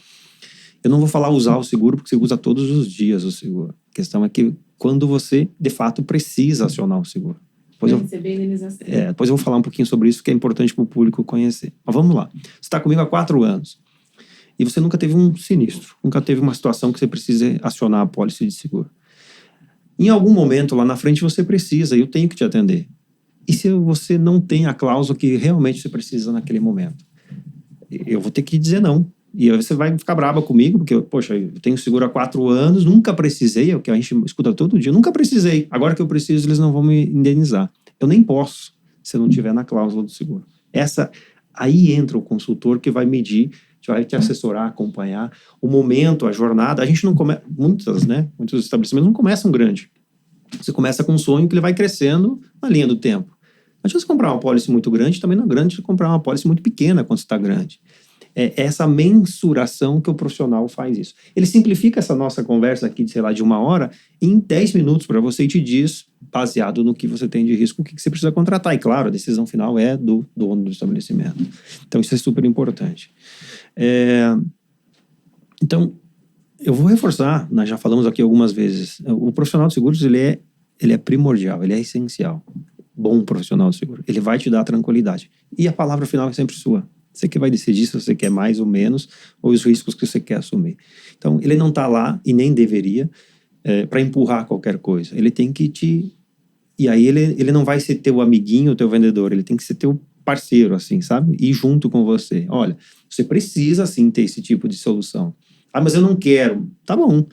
Speaker 5: Eu não vou falar usar o seguro, porque você usa todos os dias o seguro. A questão é que quando você, de fato, precisa acionar o seguro. Depois depois eu vou falar um pouquinho sobre isso, que é importante para o público conhecer. Mas vamos lá. Você está comigo há 4 anos. e você nunca teve um sinistro, nunca teve uma situação que você precise acionar a apólice de seguro. Em algum momento lá na frente você precisa, e eu tenho que te atender. E se você não tem a cláusula que realmente você precisa naquele momento? Eu vou ter que dizer não. E aí você vai ficar brava comigo, porque, poxa, eu tenho seguro há 4 anos, nunca precisei, é o que a gente escuta todo dia, nunca precisei. Agora que eu preciso, eles não vão me indenizar. Eu nem posso, se eu não tiver na cláusula do seguro. Aí entra o consultor que vai medir, que vai te assessorar, acompanhar o momento, a jornada. A gente não começa, muitos estabelecimentos não começam grande. Você começa com um sonho que ele vai crescendo na linha do tempo. Não adianta você comprar uma apólice muito grande, também não é grande você comprar uma apólice muito pequena quando você está grande. É essa mensuração que o profissional faz isso. Ele simplifica essa nossa conversa aqui, sei lá, de 1 hora, em 10 minutos para você e te diz, baseado no que você tem de risco, o que você precisa contratar. E claro, a decisão final é do dono do estabelecimento. Então isso é super importante. Então, eu vou reforçar, nós já falamos aqui algumas vezes, o profissional de seguros, ele é primordial, ele é essencial. Bom profissional de seguro. Ele vai te dar tranquilidade. E a palavra final é sempre sua. Você que vai decidir se você quer mais ou menos, ou os riscos que você quer assumir. Então, ele não está lá, e nem deveria, para empurrar qualquer coisa. Ele tem que te... E aí ele não vai ser teu amiguinho, teu vendedor, ele tem que ser teu parceiro, assim, sabe? Ir junto com você. Olha, você precisa, sim, ter esse tipo de solução. Ah, mas eu não quero. Tá bom.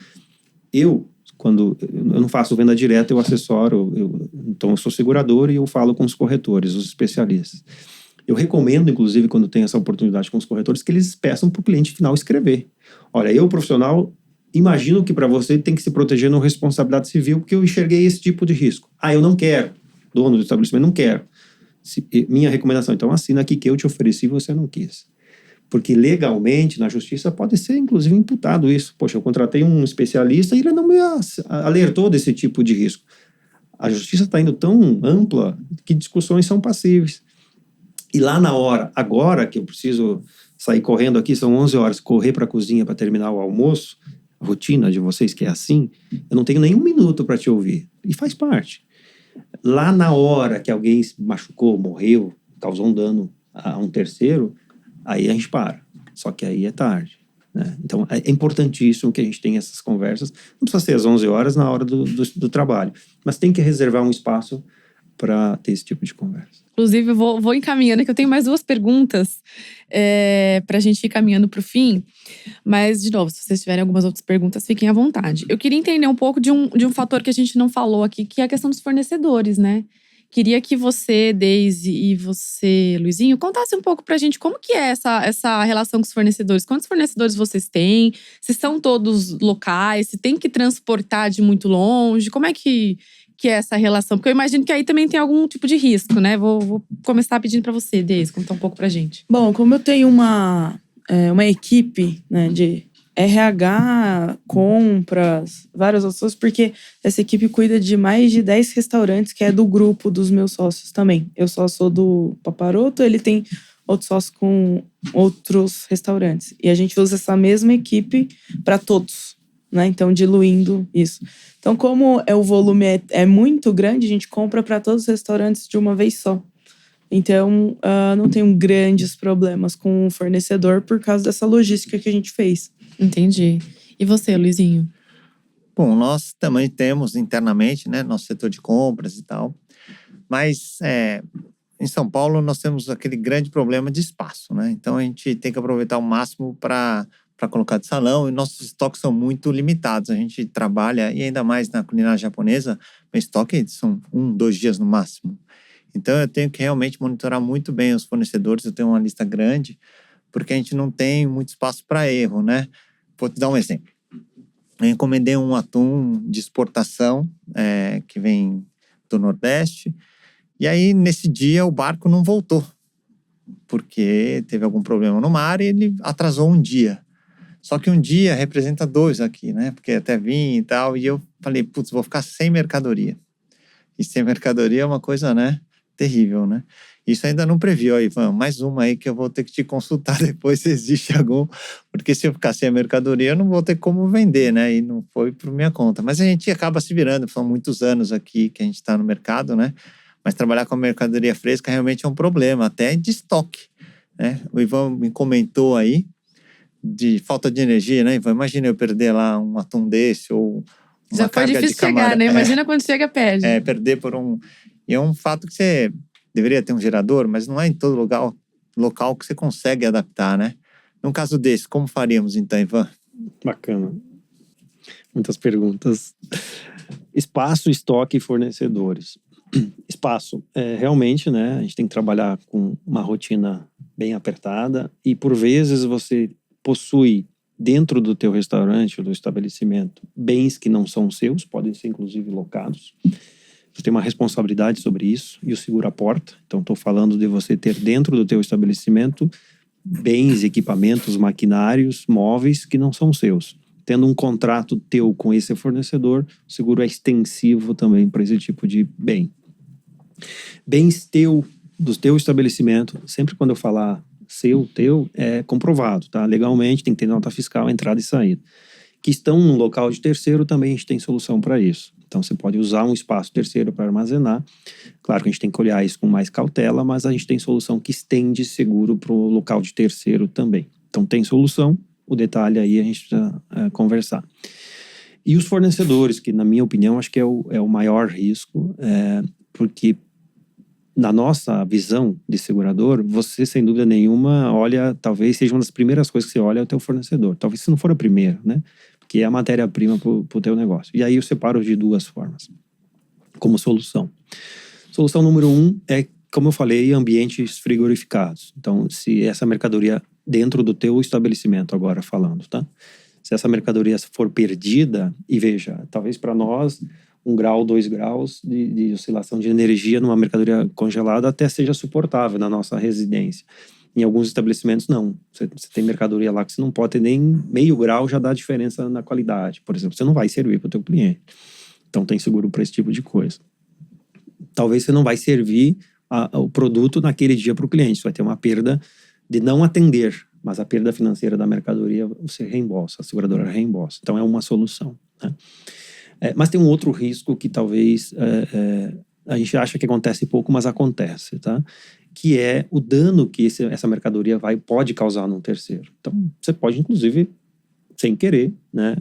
Speaker 5: Quando eu não faço venda direta, eu assessoro, então eu sou segurador e eu falo com os corretores, os especialistas. Eu recomendo, inclusive, quando tem essa oportunidade com os corretores, que eles peçam para o cliente final escrever. Olha, eu, profissional, imagino que para você tem que se proteger no responsabilidade civil porque eu enxerguei esse tipo de risco. Ah, eu não quero. Dono do estabelecimento, não quero. Minha recomendação, então, assina aqui que eu te ofereci e você não quis. Porque legalmente, na justiça, pode ser, inclusive, imputado isso. Poxa, eu contratei um especialista e ele não me alertou desse tipo de risco. A justiça está indo tão ampla que discussões são passíveis. E lá na hora, agora que eu preciso sair correndo aqui, são 11 horas, correr para a cozinha para terminar o almoço, a rotina de vocês que é assim, eu não tenho nem 1 minuto para te ouvir. E faz parte. Lá na hora que alguém se machucou, morreu, causou um dano a um terceiro, aí a gente para. Só que aí é tarde. Né? Então, é importantíssimo que a gente tenha essas conversas. Não precisa ser às 11 horas na hora do trabalho, mas tem que reservar um espaço para ter esse tipo de conversa.
Speaker 2: Inclusive, eu vou encaminhando, que eu tenho mais 2 perguntas para a gente ir caminhando para o fim. Mas, de novo, se vocês tiverem algumas outras perguntas, fiquem à vontade. Eu queria entender um pouco de um fator que a gente não falou aqui, que é a questão dos fornecedores, né? Queria que você, Deise, e você, Luizinho, contasse um pouco pra gente como que é essa relação com os fornecedores. Quantos fornecedores vocês têm? Se são todos locais? Se tem que transportar de muito longe? Como é que é essa relação? Porque eu imagino que aí também tem algum tipo de risco, né? Vou começar pedindo pra você, Deise, contar um pouco pra gente.
Speaker 4: Bom, como eu tenho uma equipe, né, de RH, compras, várias outras coisas, porque essa equipe cuida de mais de 10 restaurantes, que é do grupo dos meus sócios também. Eu só sou do Paparoto, ele tem outros sócios com outros restaurantes. E a gente usa essa mesma equipe para todos, né? Então, diluindo isso. Então, como o volume é muito grande, a gente compra para todos os restaurantes de uma vez só. Então, não tenho grandes problemas com o fornecedor por causa dessa logística que a gente fez.
Speaker 2: Entendi. E você, Luizinho?
Speaker 3: Bom, nós também temos internamente, né, nosso setor de compras e tal. Mas em São Paulo nós temos aquele grande problema de espaço, né? Então a gente tem que aproveitar o máximo para colocar de salão, e nossos estoques são muito limitados. A gente trabalha, e ainda mais na culinária japonesa, meu estoque são 2 dias no máximo. Então eu tenho que realmente monitorar muito bem os fornecedores, eu tenho uma lista grande, porque a gente não tem muito espaço para erro, né? Vou te dar um exemplo. Eu encomendei um atum de exportação, que vem do Nordeste, e aí nesse dia o barco não voltou, porque teve algum problema no mar e ele atrasou 1 dia. Só que 1 dia representa 2 aqui, né? Porque até vim e tal, e eu falei, putz, vou ficar sem mercadoria. E sem mercadoria é uma coisa, né, terrível, né? Isso ainda não previu, aí, Ivan, mais uma aí que eu vou ter que te consultar depois se existe algum, porque se eu ficar sem a mercadoria eu não vou ter como vender, né? E não foi por minha conta. Mas a gente acaba se virando, são muitos anos aqui que a gente está no mercado, né? Mas trabalhar com a mercadoria fresca realmente é um problema, até de estoque, né? O Ivan me comentou aí de falta de energia, né, Ivan? Imagina eu perder lá um atum desse ou uma
Speaker 2: Já foi
Speaker 3: carga
Speaker 2: difícil
Speaker 3: de camarão.
Speaker 2: chegar, né? Imagina quando chega, perde.
Speaker 3: Perder por um... E é um fato que você deveria ter um gerador, mas não é em todo local que você consegue adaptar, né? Num caso desse, como faríamos então, Ivan?
Speaker 5: Bacana. Muitas perguntas. Espaço, estoque e fornecedores. Espaço. Realmente, né? A gente tem que trabalhar com uma rotina bem apertada e, por vezes, você possui dentro do teu restaurante ou do estabelecimento bens que não são seus, podem ser, inclusive, locados. Você tem uma responsabilidade sobre isso e o seguro aporta. Então, estou falando de você ter dentro do teu estabelecimento bens, equipamentos, maquinários, móveis que não são seus. Tendo um contrato teu com esse fornecedor, o seguro é extensivo também para esse tipo de bem. Bens do teu estabelecimento, sempre quando eu falar teu, é comprovado, tá? Legalmente, tem que ter nota fiscal, entrada e saída. Que estão num local de terceiro, também a gente tem solução para isso. Então, você pode usar um espaço terceiro para armazenar. Claro que a gente tem que olhar isso com mais cautela, mas a gente tem solução que estende seguro para o local de terceiro também. Então, tem solução. O detalhe aí a gente precisa conversar. E os fornecedores, que na minha opinião, acho que é o maior risco, porque na nossa visão de segurador, você, sem dúvida nenhuma, olha, talvez seja uma das primeiras coisas que você olha é o teu fornecedor. Talvez se não for a primeira, né? Porque é a matéria-prima para o teu negócio. E aí eu separo de duas formas, como solução. Solução número 1 é, como eu falei, ambientes frigorificados. Então, se essa mercadoria dentro do teu estabelecimento, agora falando, tá? Se essa mercadoria for perdida, e veja, talvez para nós 1 grau, 2 graus de oscilação de energia numa mercadoria congelada até seja suportável na nossa residência. Em alguns estabelecimentos, não. Você tem mercadoria lá que você não pode ter nem meio grau, já dá diferença na qualidade. Por exemplo, você não vai servir para o teu cliente. Então, tem seguro para esse tipo de coisa. Talvez você não vai servir o produto naquele dia para o cliente. Você vai ter uma perda de não atender, mas a perda financeira da mercadoria você reembolsa, a seguradora reembolsa. Então, é uma solução, né? Mas tem um outro risco que talvez a gente acha que acontece pouco, mas acontece, tá? Que é o dano que essa mercadoria pode causar num terceiro. Então, você pode, inclusive, sem querer, né,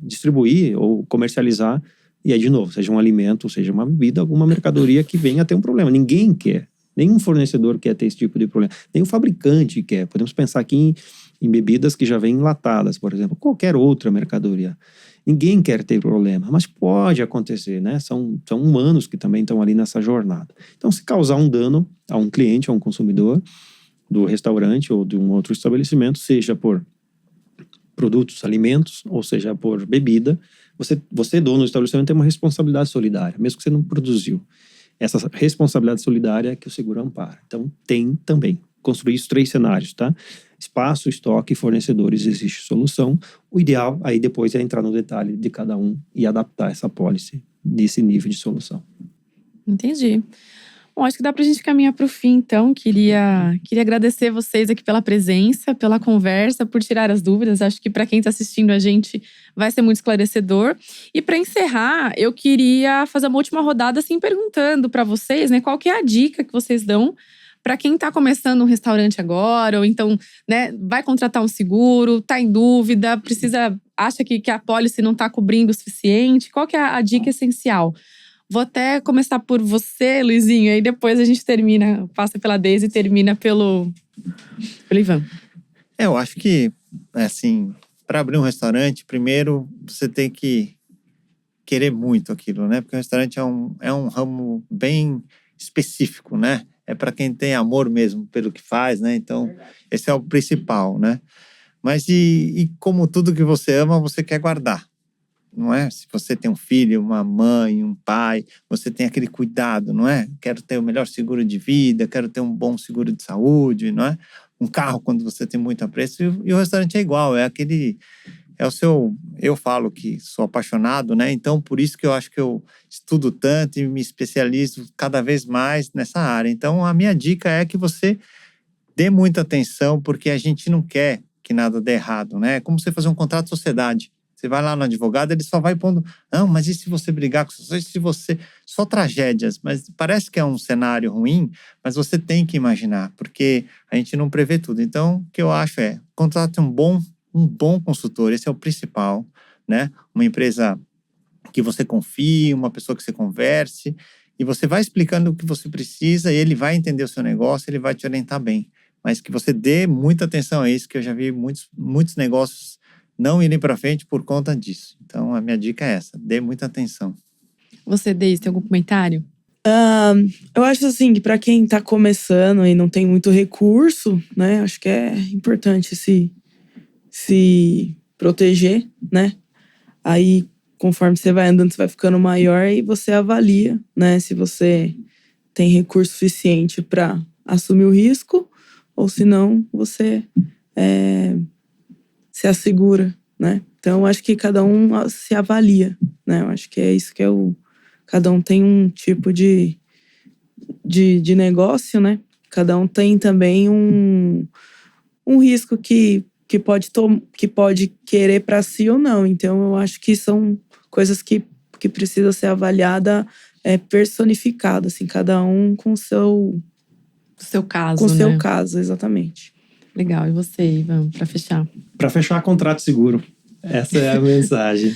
Speaker 5: distribuir ou comercializar, e aí, de novo, seja um alimento, seja uma bebida, alguma mercadoria que venha a ter um problema. Ninguém quer. Nenhum fornecedor quer ter esse tipo de problema. Nem o fabricante quer. Podemos pensar aqui em bebidas que já vêm enlatadas, por exemplo. Qualquer outra mercadoria. Ninguém quer ter problema, mas pode acontecer, né? São humanos que também estão ali nessa jornada. Então, se causar um dano a um cliente, a um consumidor do restaurante ou de um outro estabelecimento, seja por produtos, alimentos, ou seja por bebida, você dono do estabelecimento, tem uma responsabilidade solidária, mesmo que você não produziu. Essa responsabilidade solidária é que o seguro ampara. Então, tem também. Construir os 3 cenários, tá? Espaço, estoque e fornecedores, existe solução. O ideal, aí depois, é entrar no detalhe de cada um e adaptar essa policy nesse nível de solução.
Speaker 2: Entendi. Bom, acho que dá pra gente caminhar pro fim, então. Queria agradecer vocês aqui pela presença, pela conversa, por tirar as dúvidas. Acho que para quem tá assistindo a gente vai ser muito esclarecedor. E para encerrar, eu queria fazer uma última rodada assim, perguntando para vocês, né, qual que é a dica que vocês dão para quem está começando um restaurante agora, ou então, né, vai contratar um seguro, está em dúvida, acha que a pólice não está cobrindo o suficiente. Qual que é a dica essencial? Vou até começar por você, Luizinho, aí depois a gente passa pela Deise e termina pelo Ivan.
Speaker 3: Eu acho que, assim, para abrir um restaurante, primeiro você tem que querer muito aquilo, né? Porque o restaurante é um ramo bem específico, né? É para quem tem amor mesmo pelo que faz, né? Então, esse é o principal, né? Mas e como tudo que você ama, você quer guardar, não é? Se você tem um filho, uma mãe, um pai, você tem aquele cuidado, não é? Quero ter o melhor seguro de vida, quero ter um bom seguro de saúde, não é? Um carro quando você tem muito apreço. E o restaurante é igual, eu falo que sou apaixonado, né? Então, por isso que eu acho que eu estudo tanto e me especializo cada vez mais nessa área. Então, a minha dica é que você dê muita atenção, porque a gente não quer que nada dê errado, né? É como você fazer um contrato de sociedade. Você vai lá no advogado, ele só vai pondo, não, mas e se você brigar com você? Se você... Só tragédias, mas parece que é um cenário ruim, mas você tem que imaginar, porque a gente não prevê tudo. Então, o que eu acho é, contrate um bom consultor, esse é o principal, né? Uma empresa que você confie, uma pessoa que você converse, e você vai explicando o que você precisa, e ele vai entender o seu negócio, ele vai te orientar bem. Mas que você dê muita atenção a isso, que eu já vi muitos negócios não irem para frente por conta disso. Então, a minha dica é essa, dê muita atenção.
Speaker 2: Você, Deise, tem algum comentário?
Speaker 4: Eu acho assim, que para quem tá começando e não tem muito recurso, né? Acho que é importante se proteger, né? Aí, conforme você vai andando, você vai ficando maior e você avalia, né? Se você tem recurso suficiente para assumir o risco ou se não, você se assegura, né? Então, acho que cada um se avalia, né? Eu acho que é isso que é cada um tem um tipo de negócio, né? Cada um tem também um risco que pode querer para si ou não. Então, eu acho que são coisas que precisam ser avaliadas personificadas, assim, cada um com o seu
Speaker 2: caso,
Speaker 4: com o
Speaker 2: né?
Speaker 4: seu caso, exatamente.
Speaker 2: Legal. E você, Ivan, para fechar?
Speaker 5: Para fechar, contrato seguro. Essa é a mensagem.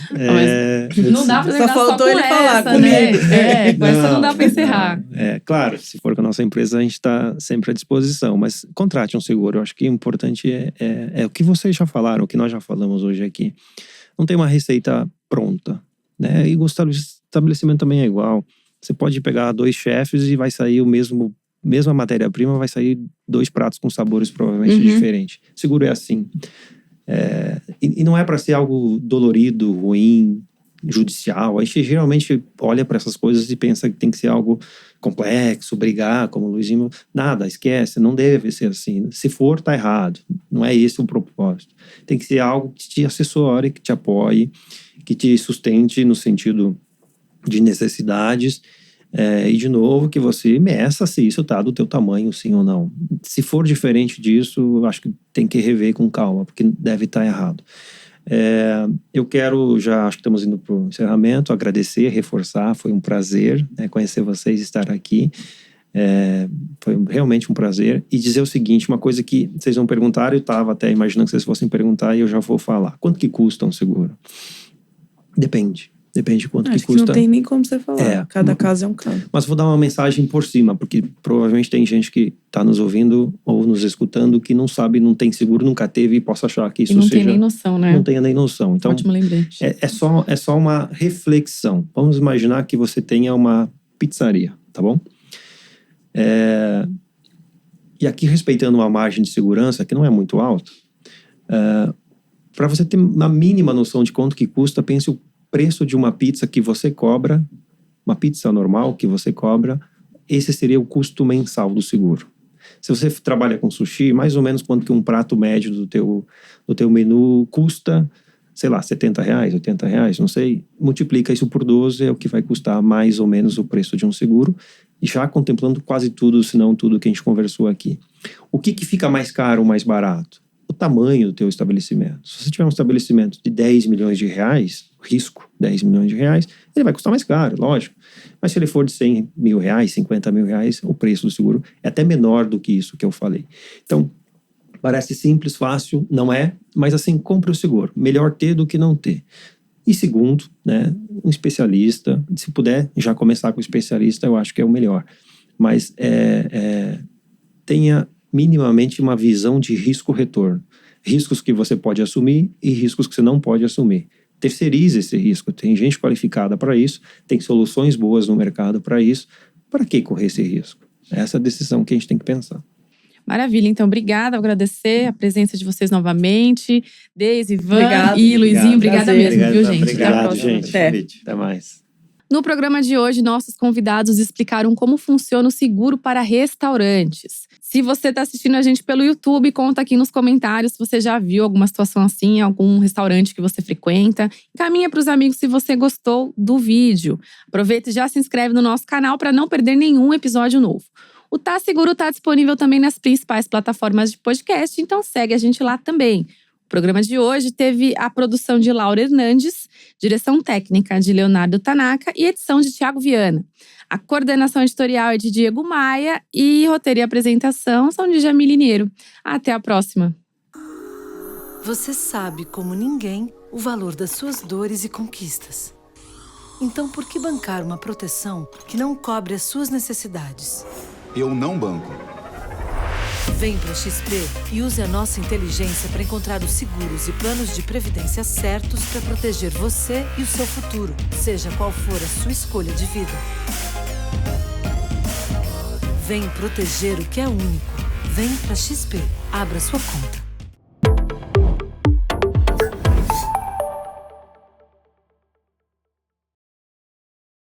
Speaker 2: Não dá pra
Speaker 4: Só
Speaker 2: terminar
Speaker 4: faltou
Speaker 2: com
Speaker 4: ele
Speaker 2: essa,
Speaker 4: falar
Speaker 2: né?
Speaker 4: comigo.
Speaker 2: Com essa não dá para encerrar.
Speaker 5: Claro, se for com a nossa empresa, a gente está sempre à disposição. Mas contrate um seguro. Eu acho que o importante é o que vocês já falaram, o que nós já falamos hoje aqui. Não tem uma receita pronta, né? E o estabelecimento também é igual. Você pode pegar 2 chefes e vai sair mesma matéria-prima, vai sair 2 pratos com sabores provavelmente diferentes. Seguro é assim. E não é para ser algo dolorido, ruim, judicial. A gente geralmente olha para essas coisas e pensa que tem que ser algo complexo, brigar, como o Luizinho. Nada, esquece, não deve ser assim. Se for, tá errado. Não é esse o propósito. Tem que ser algo que te assessore, que te apoie, que te sustente no sentido de necessidades. E de novo, que você meça se isso tá do teu tamanho, sim ou não. Se for diferente disso, acho que tem que rever com calma, porque deve estar errado. Eu quero, acho que estamos indo para o encerramento, agradecer, reforçar, foi um prazer, né, conhecer vocês, estar aqui. Foi realmente um prazer. E dizer o seguinte, uma coisa que vocês vão perguntar, eu estava até imaginando que vocês fossem perguntar e eu já vou falar. Quanto que custa um seguro? Depende de quanto que custa.
Speaker 4: Não tem nem como você falar. Cada caso é um caso.
Speaker 5: Mas vou dar uma mensagem por cima, porque provavelmente tem gente que está nos ouvindo ou nos escutando que não sabe, não tem seguro, nunca teve e possa achar que isso
Speaker 2: seja... não tem nem noção, né?
Speaker 5: Não tenha nem noção. Então,
Speaker 2: ótimo lembrete.
Speaker 5: É só uma reflexão. Vamos imaginar que você tenha uma pizzaria, tá bom? E aqui, respeitando uma margem de segurança que não é muito alta, para você ter uma mínima noção de quanto que custa, pense o preço de uma pizza que você cobra, uma pizza normal que você cobra, esse seria o custo mensal do seguro. Se você trabalha com sushi, mais ou menos quanto que um prato médio do teu menu custa, sei lá, R$70, R$80, não sei, multiplica isso por 12, é o que vai custar mais ou menos o preço de um seguro, e já contemplando quase tudo, se não tudo que a gente conversou aqui. O que fica mais caro ou mais barato? O tamanho do teu estabelecimento. Se você tiver um estabelecimento de R$10 milhões, risco R$10 milhões, ele vai custar mais caro, lógico. Mas se ele for de R$100 mil, R$50 mil, o preço do seguro é até menor do que isso que eu falei. Então, parece simples, fácil, não é, mas assim, compre o seguro. Melhor ter do que não ter. E segundo, né, um especialista, se puder já começar com o especialista, eu acho que é o melhor. Mas tenha minimamente uma visão de risco-retorno. Riscos que você pode assumir e riscos que você não pode assumir. Terceirize esse risco. Tem gente qualificada para isso, tem soluções boas no mercado para isso. Para que correr esse risco? Essa é a decisão que a gente tem que pensar.
Speaker 2: Maravilha, então obrigada, agradecer a presença de vocês novamente. Deise, Ivan
Speaker 4: Obrigado,
Speaker 2: e Luizinho, obrigada mesmo, viu, gente?
Speaker 3: Obrigado,
Speaker 2: Até a próxima.
Speaker 3: gente.
Speaker 5: Até mais.
Speaker 2: No programa de hoje, nossos convidados explicaram como funciona o seguro para restaurantes. Se você está assistindo a gente pelo YouTube, conta aqui nos comentários se você já viu alguma situação assim em algum restaurante que você frequenta. Encaminha para os amigos se você gostou do vídeo. Aproveita e já se inscreve no nosso canal para não perder nenhum episódio novo. O Tá Seguro está disponível também nas principais plataformas de podcast, então segue a gente lá também. O programa de hoje teve a produção de Laura Hernandes, direção técnica de Leonardo Tanaka e edição de Thiago Viana. A coordenação editorial é de Diego Maia e roteiro e apresentação são de Jamile Liniero. Até a próxima!
Speaker 6: Você sabe como ninguém o valor das suas dores e conquistas. Então por que bancar uma proteção que não cobre as suas necessidades?
Speaker 7: Eu não banco.
Speaker 6: Vem para XP e use a nossa inteligência para encontrar os seguros e planos de previdência certos para proteger você e o seu futuro, seja qual for a sua escolha de vida. Vem proteger o que é único. Vem para XP. Abra sua conta.